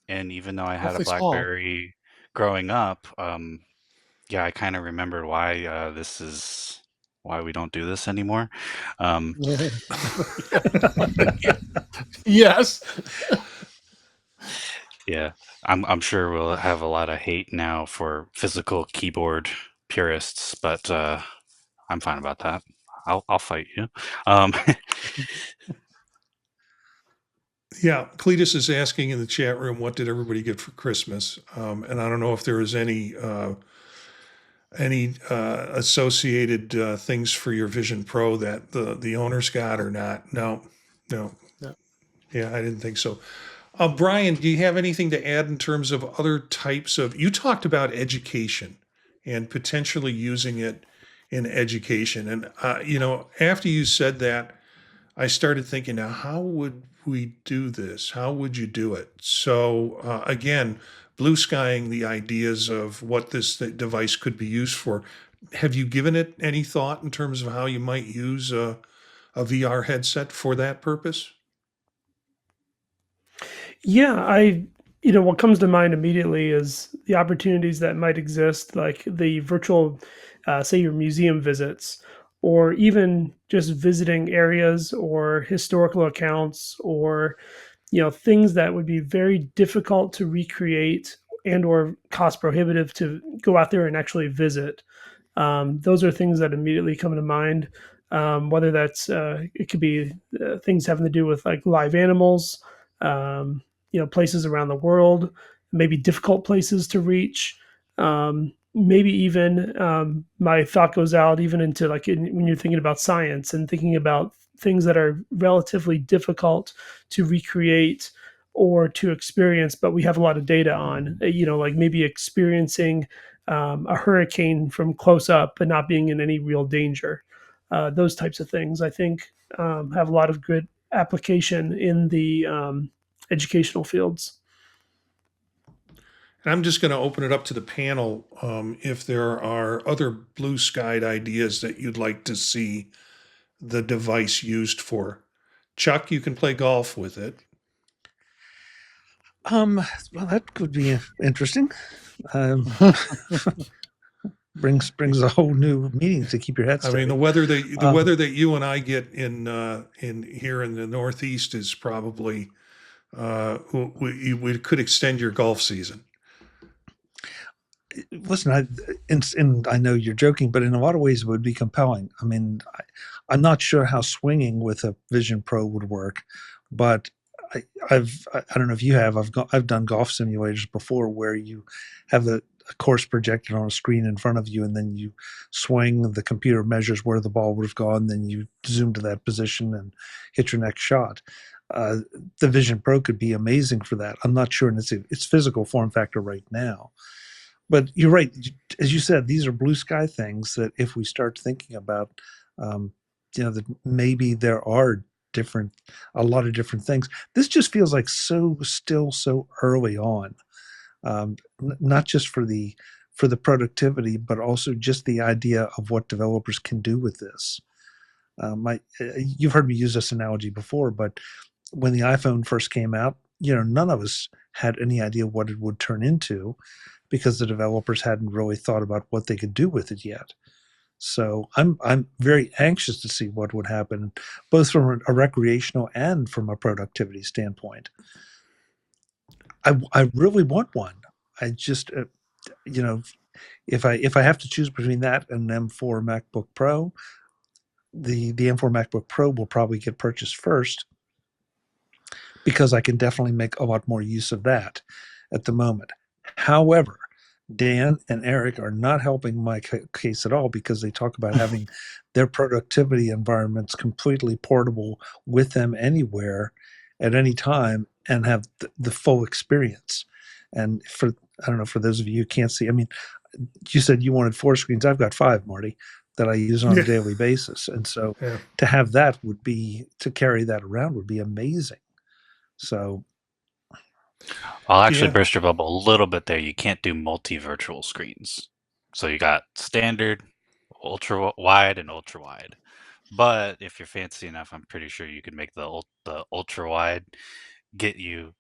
even though I had a Awfully small. BlackBerry growing up, yeah, I kind of remembered why this is why we don't do this anymore. Yes. Yeah, I'm sure we'll have a lot of hate now for physical keyboard purists, but I'm fine about that. I'll fight you. Yeah, Cletus is asking in the chat room, what did everybody get for Christmas? And I don't know if there was any associated things for your Vision Pro that the owners got or not. No. No. Yeah, I didn't think so. Brian, do you have anything to add in terms of other types of? You talked about education and potentially using it in education, and after you said that, I started thinking, now, how would we do this? How would you do it? So, again, blue skying the ideas of what this device could be used for. Have you given it any thought in terms of how you might use a VR headset for that purpose? Yeah, what comes to mind immediately is the opportunities that might exist, like the virtual, say, your museum visits, or even just visiting areas or historical accounts, or things that would be very difficult to recreate and or cost prohibitive to go out there and actually visit. Those are things that immediately come to mind. Whether that's it could be things having to do with like live animals, places around the world, maybe difficult places to reach. Maybe even my thought goes out even into like when you're thinking about science and thinking about things that are relatively difficult to recreate or to experience, but we have a lot of data on, like maybe experiencing a hurricane from close up and not being in any real danger. Those types of things, I think, have a lot of good application in the educational fields. And I'm just going to open it up to the panel if there are other blue skied ideas that you'd like to see the device used for. Chuck, you can play golf with it. Well, that could be interesting. Brings a whole new meaning to keep your head I steady. mean, the weather that you and I get in here in the Northeast is probably we could extend your golf season. Listen, I know you're joking, but in a lot of ways it would be compelling. I mean, I'm not sure how swinging with a Vision Pro would work, but I don't know if you have. I've done golf simulators before where you have a course projected on a screen in front of you, and then you swing. The computer measures where the ball would have gone, then you zoom to that position and hit your next shot. The Vision Pro could be amazing for that. I'm not sure in its physical form factor right now. But you're right. As you said, these are blue sky things that if we start thinking about, that maybe there are a lot of different things. This just feels like still so early on, not just for the productivity, but also just the idea of what developers can do with this. You've heard me use this analogy before, but when the iPhone first came out, none of us had any idea what it would turn into, because the developers hadn't really thought about what they could do with it yet. So I'm very anxious to see what would happen, both from a recreational and from a productivity standpoint. I really want one. I just, if I have to choose between that and an M4 MacBook Pro, the M4 MacBook Pro will probably get purchased first, because I can definitely make a lot more use of that at the moment. However, Dan and Eric are not helping my case at all, because they talk about having their productivity environments completely portable with them anywhere at any time and have the full experience. And I don't know, for those of you who can't see, I mean, you said you wanted 4 screens. I've got 5, Marty, that I use on a Yeah. daily basis. And so Yeah. to have that to carry that around would be amazing. So I'll actually Yeah. burst your bubble a little bit there. You can't do multi-virtual screens. So you got standard, ultra wide, and ultra wide. But if you're fancy enough, I'm pretty sure you could make the ultra wide get you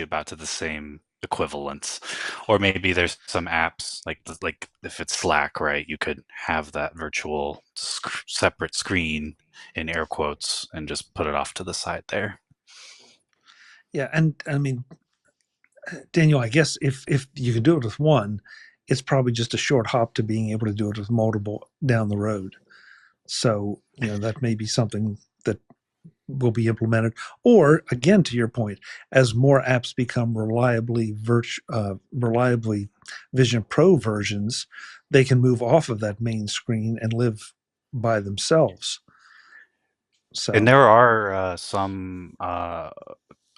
about to the same equivalence. Or maybe there's some apps like if it's Slack, right? You could have that virtual separate screen in air quotes and just put it off to the side there. yeah, and I mean, Daniel, I guess if you can do it with one, it's probably just a short hop to being able to do it with multiple down the road. So, that may be something that will be implemented. Or again, to your point, as more apps become reliably Vision Pro versions, they can move off of that main screen and live by themselves. So, And there are some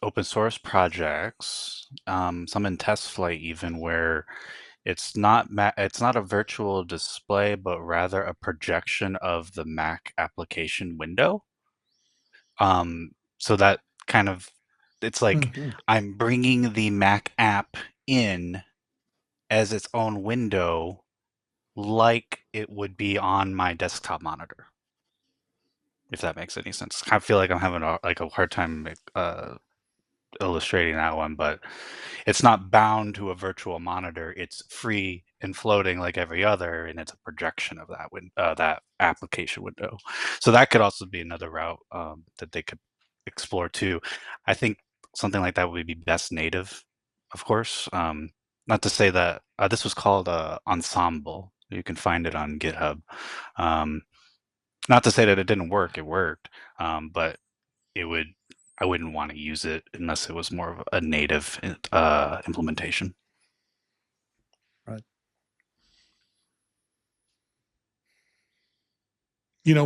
open source projects, some in test flight even, where it's not a virtual display, but rather a projection of the Mac application window. So that kind of, it's like I'm bringing the Mac app in as its own window, like it would be on my desktop monitor, if that makes any sense. I feel like I'm having a hard time illustrating that one, but it's not bound to a virtual monitor. It's free and floating like every other, and it's a projection of that application window. So that could also be another route that they could explore too. I think something like that would be best native, of course. Not to say that this was called Ensemble. You can find it on GitHub. Not to say that it didn't work. It worked, but I wouldn't want to use it unless it was more of a native implementation. right.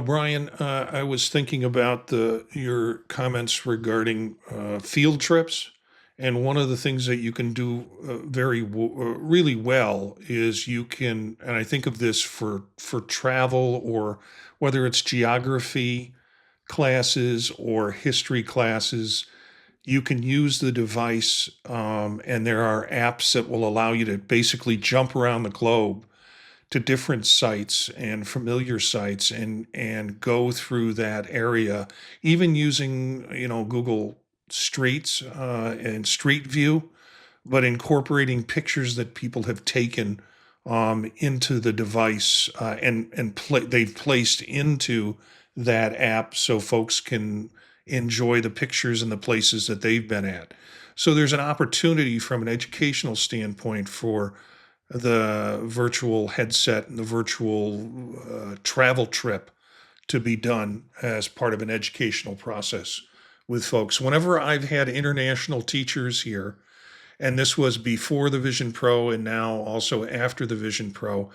Brian, I was thinking about your comments regarding field trips, and one of the things that you can do really well is you can, and I think of this for travel, or whether it's geography classes or history classes, you can use the device, and there are apps that will allow you to basically jump around the globe to different sites and familiar sites, and go through that area, even using Google Streets and Street View, but incorporating pictures that people have taken into the device, they've placed into that app so folks can enjoy the pictures and the places that they've been at. So there's an opportunity from an educational standpoint for the virtual headset and the virtual travel trip to be done as part of an educational process with folks. Whenever I've had international teachers here, and this was before the Vision Pro and now also after the Vision Pro,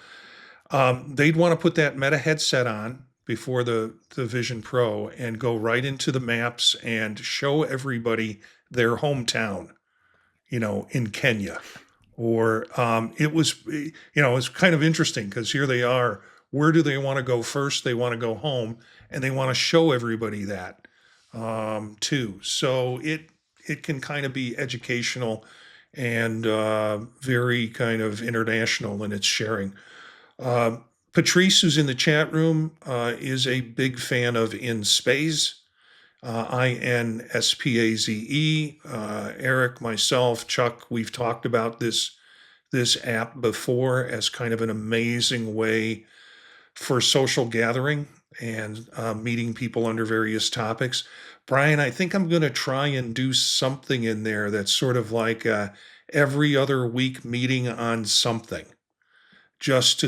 they'd want to put that Meta headset on before the Vision Pro and go right into the maps and show everybody their hometown, in Kenya. Or it's kind of interesting because here they are. Where do they want to go first? They want to go home, and they want to show everybody that too. So it can kind of be educational and very kind of international in its sharing. Uh, Patrice, who's in the chat room, is a big fan of InSpace. INSPAZE. Eric, myself, Chuck, we've talked about this app before as kind of an amazing way for social gathering and meeting people under various topics. Brian, I think I'm going to try and do something in there that's sort of like every other week meeting on something, just to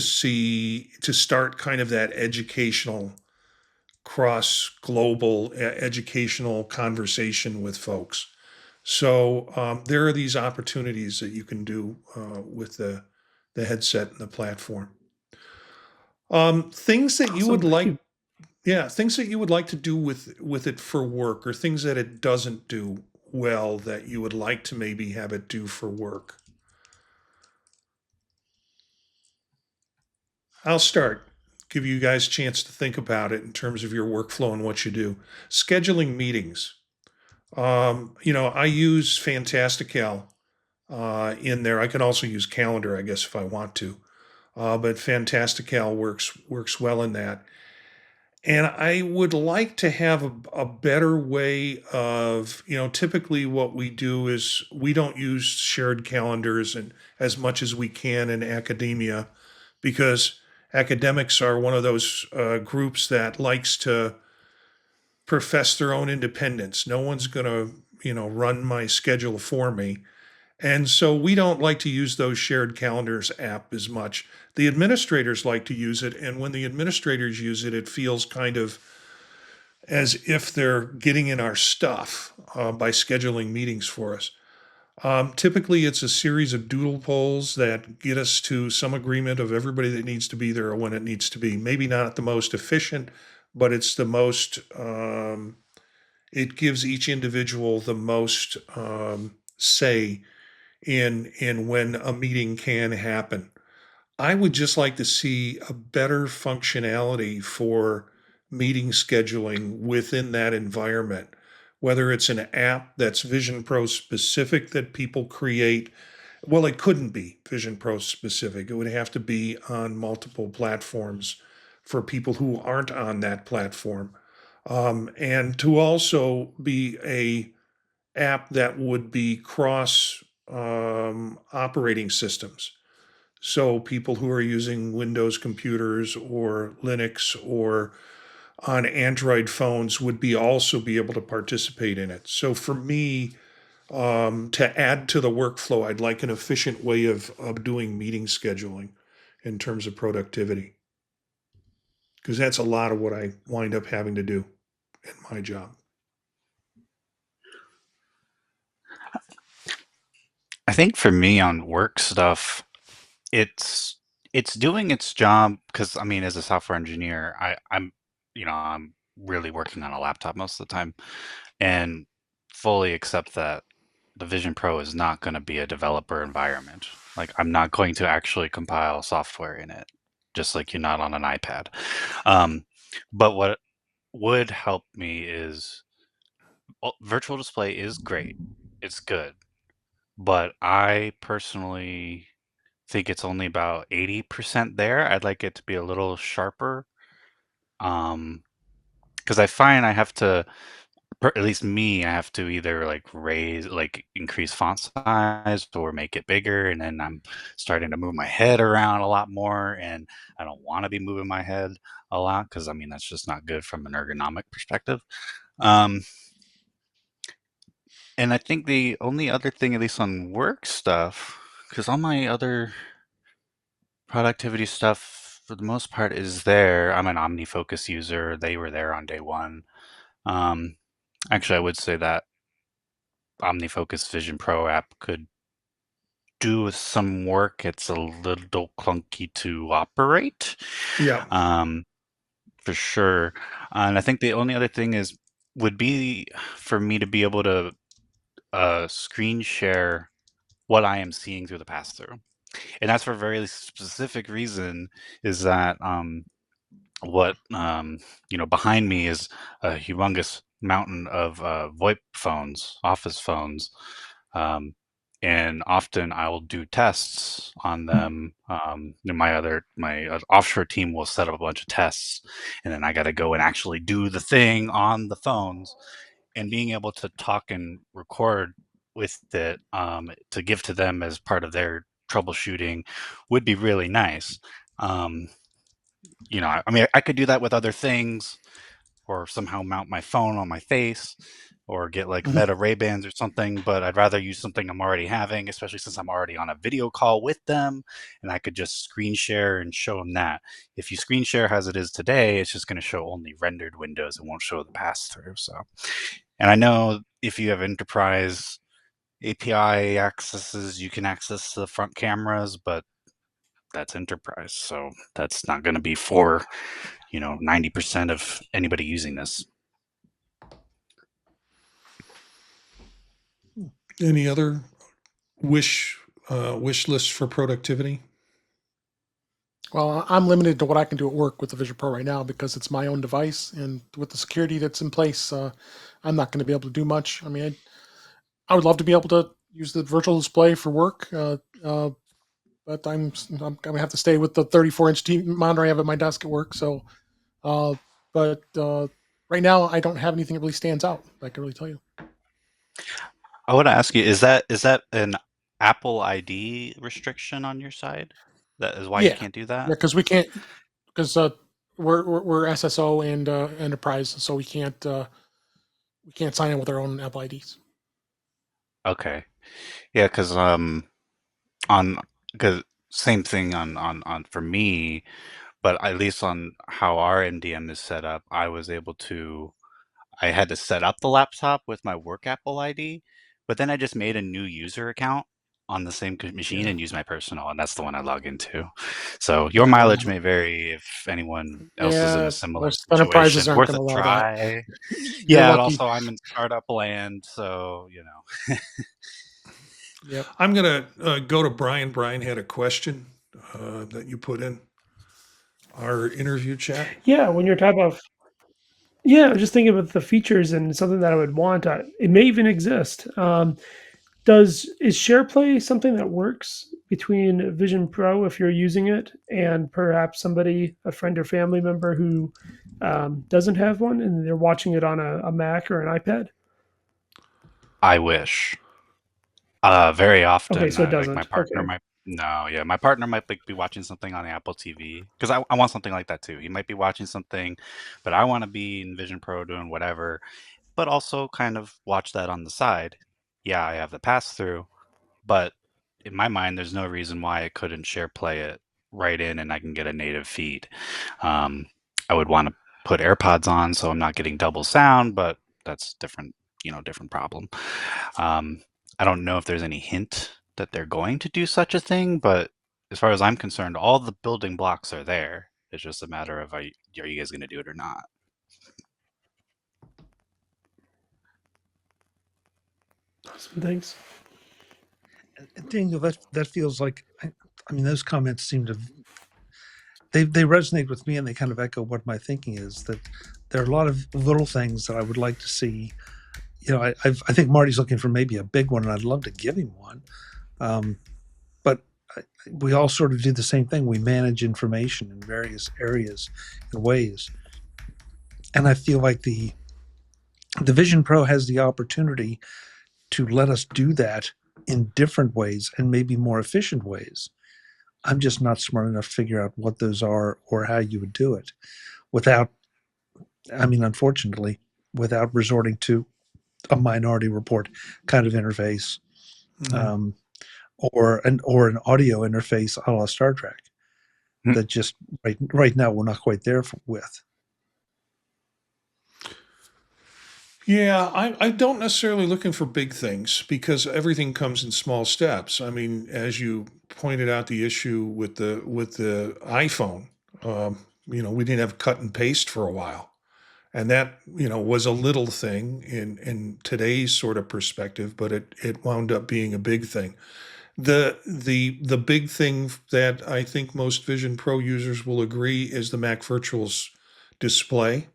start kind of that educational, cross global educational conversation with folks. So there are these opportunities that you can do with the headset and the platform. Things that you Awesome. would Thank like, you. yeah, things that you would like to do with it for work, or things that it doesn't do well that you would like to maybe have it do for work. I'll start. Give you guys a chance to think about it in terms of your workflow and what you do. Scheduling meetings. I use Fantastical in there. I can also use Calendar, I guess, if I want to. But Fantastical works well in that. And I would like to have a better way of, typically what we do is we don't use shared calendars and as much as we can in academia, because academics are one of those groups that likes to profess their own independence. No one's going to, run my schedule for me. And so we don't like to use those shared calendars app as much. The administrators like to use it. And when the administrators use it, it feels kind of as if they're getting in our stuff by scheduling meetings for us. Typically, it's a series of doodle polls that get us to some agreement of everybody that needs to be there or when it needs to be. Maybe not the most efficient, but it's the most, it gives each individual the most say in when a meeting can happen. I would just like to see a better functionality for meeting scheduling within that environment, whether it's an app that's Vision Pro specific that people create. Well, it couldn't be Vision Pro specific. It would have to be on multiple platforms for people who aren't on that platform. And to also be a app that would be cross operating systems. So people who are using Windows computers or Linux or on Android phones would be also be able to participate in it. So for me, to add to the workflow, I'd like an efficient way of doing meeting scheduling in terms of productivity, because that's a lot of what I wind up having to do in my job. I think for me on work stuff, it's it's doing its job because I mean, as a software engineer, I'm really working on a laptop most of the time, and fully accept that the Vision Pro is not going to be a developer environment. Like, I'm not going to actually compile software in it, just like you're not on an iPad. Um, but what would help me is, well, virtual display is great. It's good. But I personally think it's only about 80% there. I'd like it to be a little sharper. Because I find I have to, at least me, I have to either increase font size or make it bigger, and then I'm starting to move my head around a lot more, and I don't want to be moving my head a lot because I mean that's just not good from an ergonomic perspective. Um, and I think the only other thing, at least on work stuff, because all my other productivity stuff for the most part is there. I'm an OmniFocus user. They were there on day one. Um, Actually, I would say that OmniFocus Vision Pro app could do some work. It's a little clunky to operate, Yeah. for sure. And I think the only other thing would be for me to be able to screen share what I am seeing through the pass through. And that's for a very specific reason, is that what behind me is a humongous mountain of VoIP phones, office phones, and often I will do tests on them. My offshore team will set up a bunch of tests, and then I got to go and actually do the thing on the phones. And being able to talk and record with it to give to them as part of their troubleshooting would be really nice. Um, I mean, I could do that with other things, or somehow mount my phone on my face, or get like Mhm. Meta Ray-Bans or something, but I'd rather use something I'm already having, especially since I'm already on a video call with them, and I could just screen share and show them that. If you screen share as it is today, it's just going to show only rendered windows. It won't show the pass-through. So, and I know if you have enterprise API accesses, you can access the front cameras, but that's enterprise. So that's not going to be for 90% of anybody using this. Any other wish lists for productivity? Well, I'm limited to what I can do at work with the Vision Pro right now because it's my own device, and with the security that's in place, I'm not going to be able to do much. I mean, I would love to be able to use the virtual display for work, but I'm going to have to stay with the 34-inch monitor I have at my desk at work. So, but right now, I don't have anything that really stands out. I can really tell you. I want to ask you, is that an Apple ID restriction on your side? That is why you can't do that? Yeah, because we can't, because we're SSO and enterprise, so we can't sign in with our own Apple IDs. Okay. Yeah, because same thing on for me, but at least on how our MDM is set up, I had to set up the laptop with my work Apple ID, but then I just made a new user account on the same machine and use my personal, and that's the one I log into. So your mileage may vary if anyone else is in a similar Most enterprises situation. aren't Worth going a to allow that. try. You're Yeah, and lucky. also I'm in startup land, so Yep. I'm going to go to Brian. Brian had a question that you put in our interview chat. Yeah, when you're talking about, yeah, I was just thinking about the features and something that I would want. It may even exist. Is SharePlay something that works between Vision Pro if you're using it and perhaps somebody, a friend or family member who doesn't have one and they're watching it on a Mac or an iPad? I wish. Very often, Okay, so it like my doesn't. partner Okay. might no, yeah, my partner might be watching something on the Apple TV because I want something like that too. He might be watching something, but I want to be in Vision Pro doing whatever, but also kind of watch that on the side. Yeah, I have the pass through, but in my mind, there's no reason why I couldn't share play it right in and I can get a native feed. Um, I would want to put AirPods on so I'm not getting double sound, but that's different, different problem. I don't know if there's any hint that they're going to do such a thing, but as far as I'm concerned, all the building blocks are there. It's just a matter of are you guys going to do it or not? Awesome. Thanks. Daniel, that feels like, I mean, those comments seem to, they resonate with me, and they kind of echo what my thinking is, that there are a lot of little things that I would like to see. I think Marty's looking for maybe a big one, and I'd love to give him one. But we all sort of do the same thing. We manage information in various areas and ways. And I feel like the Vision Pro has the opportunity to let us do that in different ways and maybe more efficient ways. I'm just not smart enough to figure out what those are or how you would do it unfortunately, without resorting to a Minority Report kind of interface, or an audio interface a la Star Trek that just right now we're not quite there with. Yeah, I don't necessarily looking for big things because everything comes in small steps. I mean, as you pointed out, the issue with the iPhone, we didn't have cut and paste for a while, and that was a little thing in today's sort of perspective, but it wound up being a big thing. The big thing that I think most Vision Pro users will agree is the Mac Virtuals display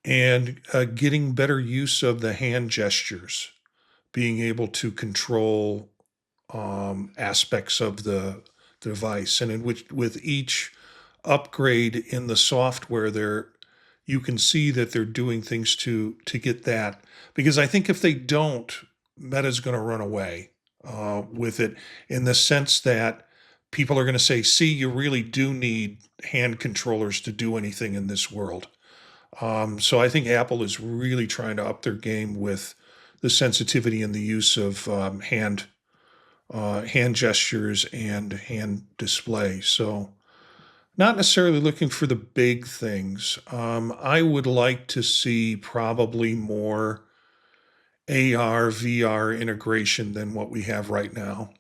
and getting better use of the hand gestures, being able to control aspects of the device, and in which with each upgrade in the software, you can see that they're doing things to get that. Because I think if they don't, Meta's going to run away with it, in the sense that people are going to say, "See, you really do need hand controllers to do anything in this world." So I think Apple is really trying to up their game with the sensitivity and the use of hand gestures and hand display. So not necessarily looking for the big things. I would like to see probably more AR, VR integration than what we have right now.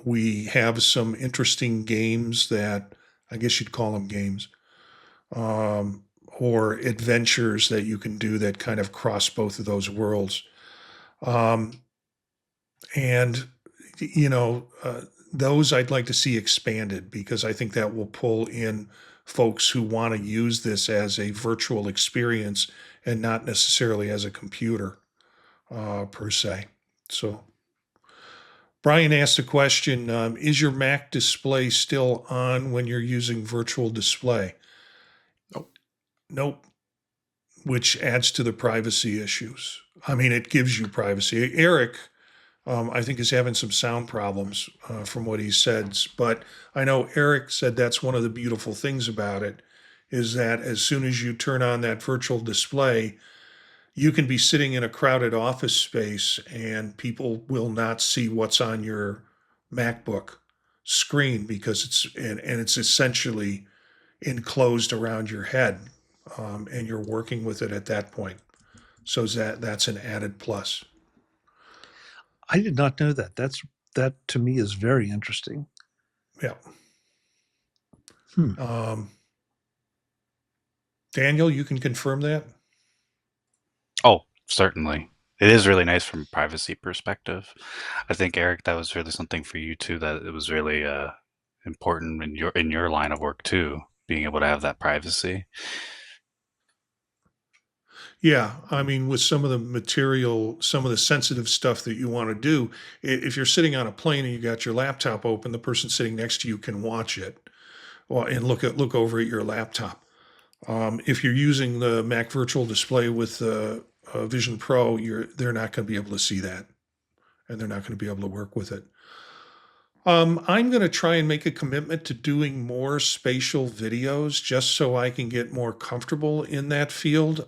We have some interesting games that I guess you'd call them games, or adventures that you can do that kind of cross both of those worlds. Um, and, you know, those I'd like to see expanded because I think that will pull in folks who want to use this as a virtual experience and not necessarily as a computer per se. So, Brian asked a question, is your Mac display still on when you're using virtual display? Nope. Nope, which adds to the privacy issues. I mean, it gives you privacy. Eric, I think, is having some sound problems from what he said, but I know Eric said that's one of the beautiful things about it is that as soon as you turn on that virtual display, you can be sitting in a crowded office space and people will not see what's on your MacBook screen because it's essentially enclosed around your head, and you're working with it at that point. So that's an added plus. I did not know that. That to me is very interesting. Yeah. Hmm. Daniel, you can confirm that? Oh, certainly. It is really nice from a privacy perspective. I think, Eric, that was really something for you too, that it was really important in your line of work too, being able to have that privacy. Yeah, I mean, with some of the material, some of the sensitive stuff that you want to do, if you're sitting on a plane and you got your laptop open, the person sitting next to you can watch it and look over at your laptop. If you're using the Mac Virtual Display with Vision Pro, they're not going to be able to see that, and they're not going to be able to work with it. I'm going to try and make a commitment to doing more spatial videos just so I can get more comfortable in that field.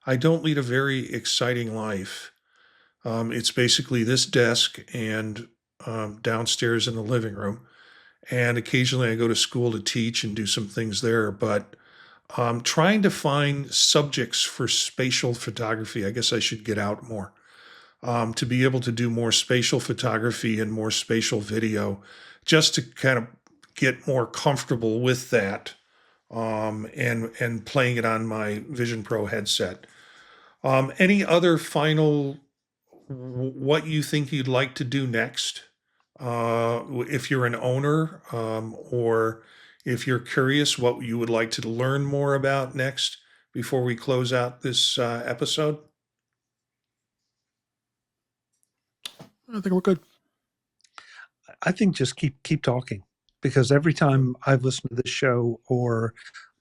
I don't lead a very exciting life. It's basically this desk and downstairs in the living room. And occasionally I go to school to teach and do some things there. But trying to find subjects for spatial photography, I guess I should get out more to be able to do more spatial photography and more spatial video, just to kind of get more comfortable with that, and playing it on my Vision Pro headset. Any other final what you think you'd like to do next? If you're an owner, or if you're curious what you would like to learn more about next before we close out this episode? I think we're good. I think just keep talking, because every time I've listened to this show or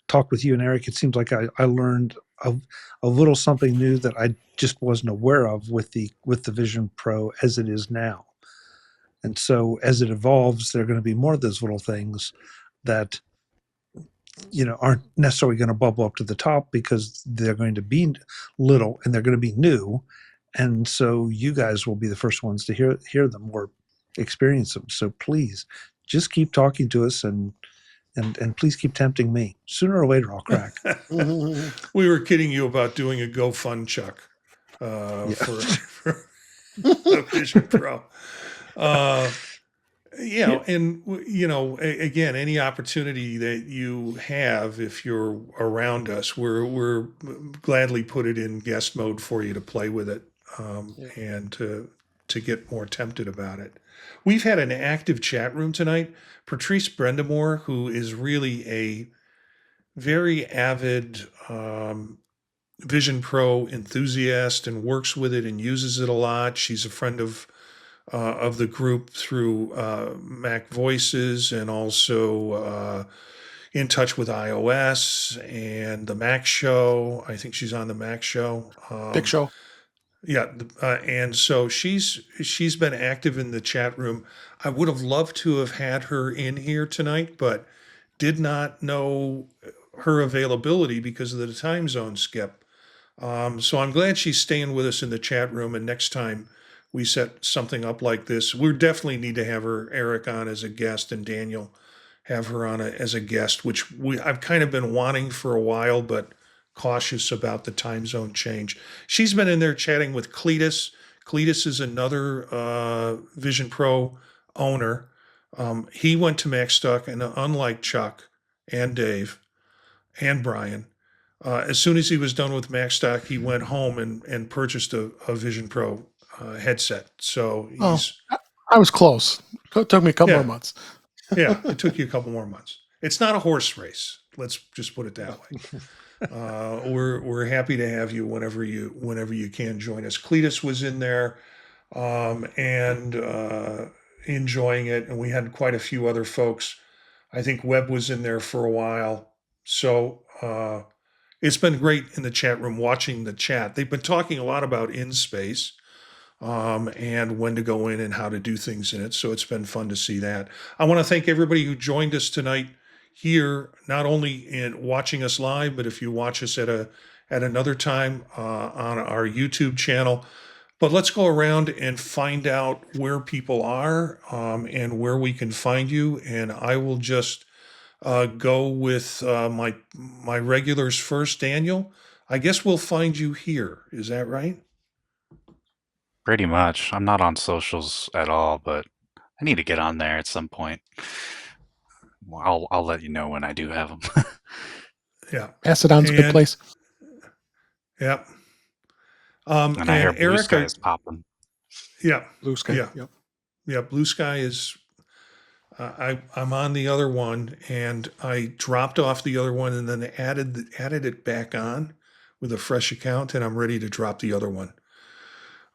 talked with you and Eric, it seems like I learned a little something new that I just wasn't aware of with the Vision Pro as it is now. And so as it evolves, there are going to be more of those little things that, you know, aren't necessarily going to bubble up to the top because they're going to be little and they're going to be new. And so you guys will be the first ones to hear them or experience them. So please just keep talking to us and please keep tempting me. Sooner or later, I'll crack. We were kidding you about doing a GoFund Chuck for the Vision Pro. And again, any opportunity that you have, if you're around us, we're gladly put it in guest mode for you to play with it, and to get more tempted about it. We've had an active chat room tonight. Patrice Brendamore, who is really a very avid Vision Pro enthusiast and works with it and uses it a lot. She's a friend of the group through MacVoices, and also in touch with iOS and the Mac Show. I think she's on the Mac Show. Big show. Yeah, and so she's been active in the chat room. I would have loved to have had her in here tonight, but did not know her availability because of the time zone skip. So I'm glad she's staying with us in the chat room. And next time we set something up like this, we definitely need to have Eric on as a guest, and Daniel have her on as a guest, which I've kind of been wanting for a while, but cautious about the time zone change. She's been in there chatting with Cletus. Cletus is another Vision Pro owner. He went to MacStuck, and unlike Chuck and Dave and Brian, as soon as he was done with MacStuck, he went home and purchased a Vision Pro headset. So Oh, he's I was close. It took me a couple more Yeah. months. yeah, it took you a couple more months. It's not a horse race. Let's just put it that way. We're happy to have you whenever you can join us. Cletus was in there and enjoying it, and we had quite a few other folks. I think Webb was in there for a while. So it's been great in the chat room watching the chat. They've been talking a lot about in space and when to go in and how to do things in it. So it's been fun to see that. I want to thank everybody who joined us tonight here, not only in watching us live, but if you watch us at another time on our YouTube channel. But let's go around and find out where people are and where we can find you. And I will just go with my regulars first. Daniel, I guess we'll find you here. Is that right? Pretty much. I'm not on socials at all, but I need to get on there at some point. Well, I'll let you know when I do have them. Yeah. Mastodon's a good And- place. Yeah. And I hear Blue Eric, Sky is popping. yeah, Blue Sky. Yeah. Yep. yeah. Blue Sky is. I'm on the other one, and I dropped off the other one, and then added it back on with a fresh account, and I'm ready to drop the other one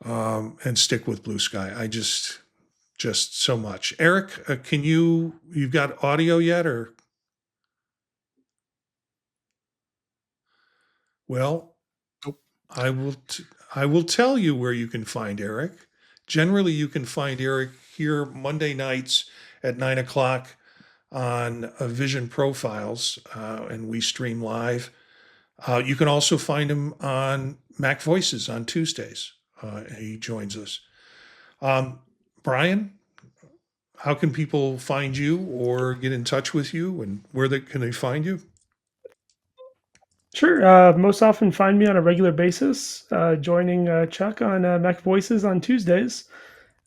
and stick with Blue Sky. I just so much. Eric, can you've got audio yet, or? Well, Nope. I will tell you where you can find Eric. Generally, you can find Eric here Monday nights at 9:00 on Vision Profiles, and we stream live. You can also find him on MacVoices on Tuesdays. He joins us. Brian, how can people find you or get in touch with you, and can they find you? Sure. Most often find me on a regular basis, joining Chuck on Mac Voices on Tuesdays.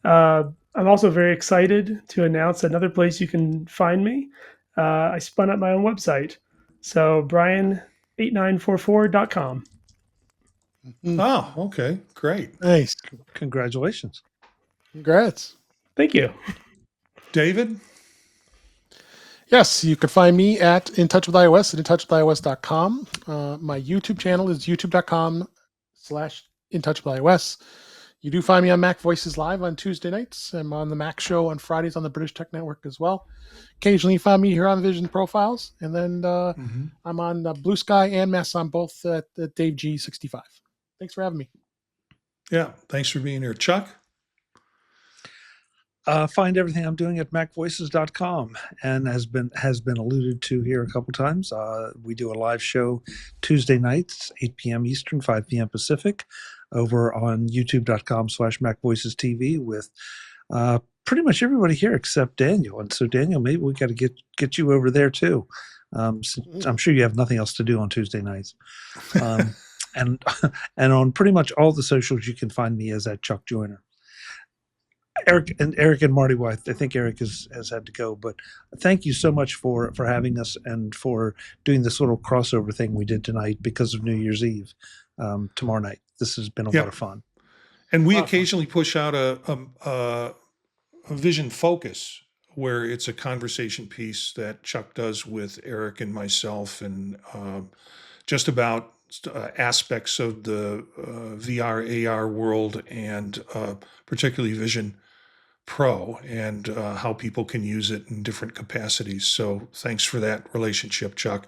I'm also very excited to announce another place you can find me. I spun up my own website. So brian8944.com. Oh, okay, great. Nice. Congratulations. Congrats. Thank you. David? Yes, you can find me at In Touch with iOS at intouchwithios.com. My YouTube channel is youtube.com/intouchwithios. You do find me on Mac Voices Live on Tuesday nights. I'm on the Mac Show on Fridays on the British Tech Network as well. Occasionally you find me here on Vision Profiles. And then I'm on Blue Sky and Mastodon both at Dave G65. Thanks for having me. Yeah, thanks for being here. Chuck? Find everything I'm doing at macvoices.com, and has been alluded to here a couple times. We do a live show Tuesday nights, 8 p.m. Eastern, 5 p.m. Pacific, over on youtube.com/macvoicestv with pretty much everybody here except Daniel. And so, Daniel, maybe we got to get you over there too. Since I'm sure you have nothing else to do on Tuesday nights. And on pretty much all the socials, you can find me as at Chuck Joyner. Eric and Marty, well, I think Eric has had to go, but thank you so much for having us and for doing this little crossover thing we did tonight because of New Year's Eve tomorrow night. This has been a lot of fun. And we occasionally push out a Vision Focus, where it's a conversation piece that Chuck does with Eric and myself, and just about aspects of the VR, AR world, and particularly Vision Pro, and how people can use it in different capacities. So thanks for that relationship, Chuck.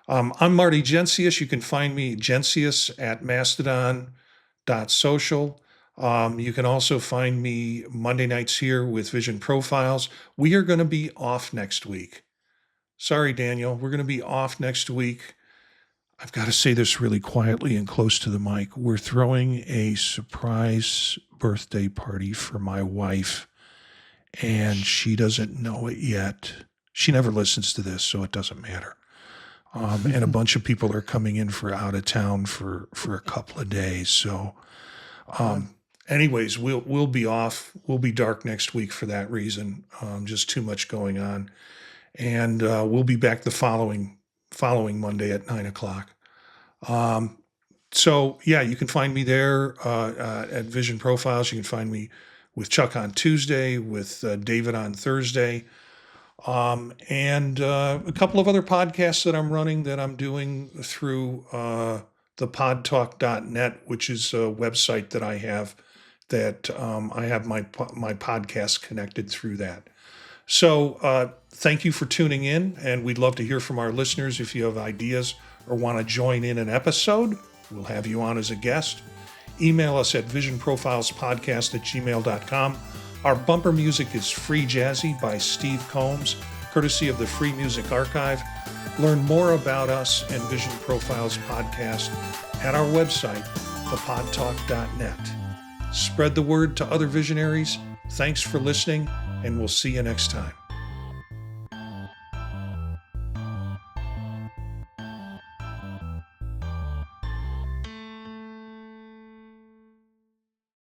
I'm Marty Gensius. You can find me Gensius at mastodon.social. You can also find me Monday nights here with Vision Profiles. We are going to be off next week. Sorry, Daniel. We're going to be off next week. I've got to say this really quietly and close to the mic. We're throwing a surprise birthday party for my wife, and she doesn't know it yet. She never listens to this, so it doesn't matter. And a bunch of people are coming in for out of town for a couple of days. So anyways, we'll be off. We'll be dark next week for that reason. Just too much going on, and we'll be back the following Monday at 9:00. So yeah, you can find me there at Vision Profiles. You can find me with Chuck on Tuesday, with David on Thursday, and a couple of other podcasts that I'm running that I'm doing through the podtalk.net, which is a website that I have that I have my podcast connected through that. So thank you for tuning in, and we'd love to hear from our listeners. If you have ideas or want to join in an episode, we'll have you on as a guest. Email us at visionprofilespodcast@gmail.com. Our bumper music is Free Jazzy by Steve Combs, courtesy of the Free Music Archive. Learn more about us and Vision Profiles Podcast at our website, thepodtalk.net. Spread the word to other visionaries. Thanks for listening, and we'll see you next time.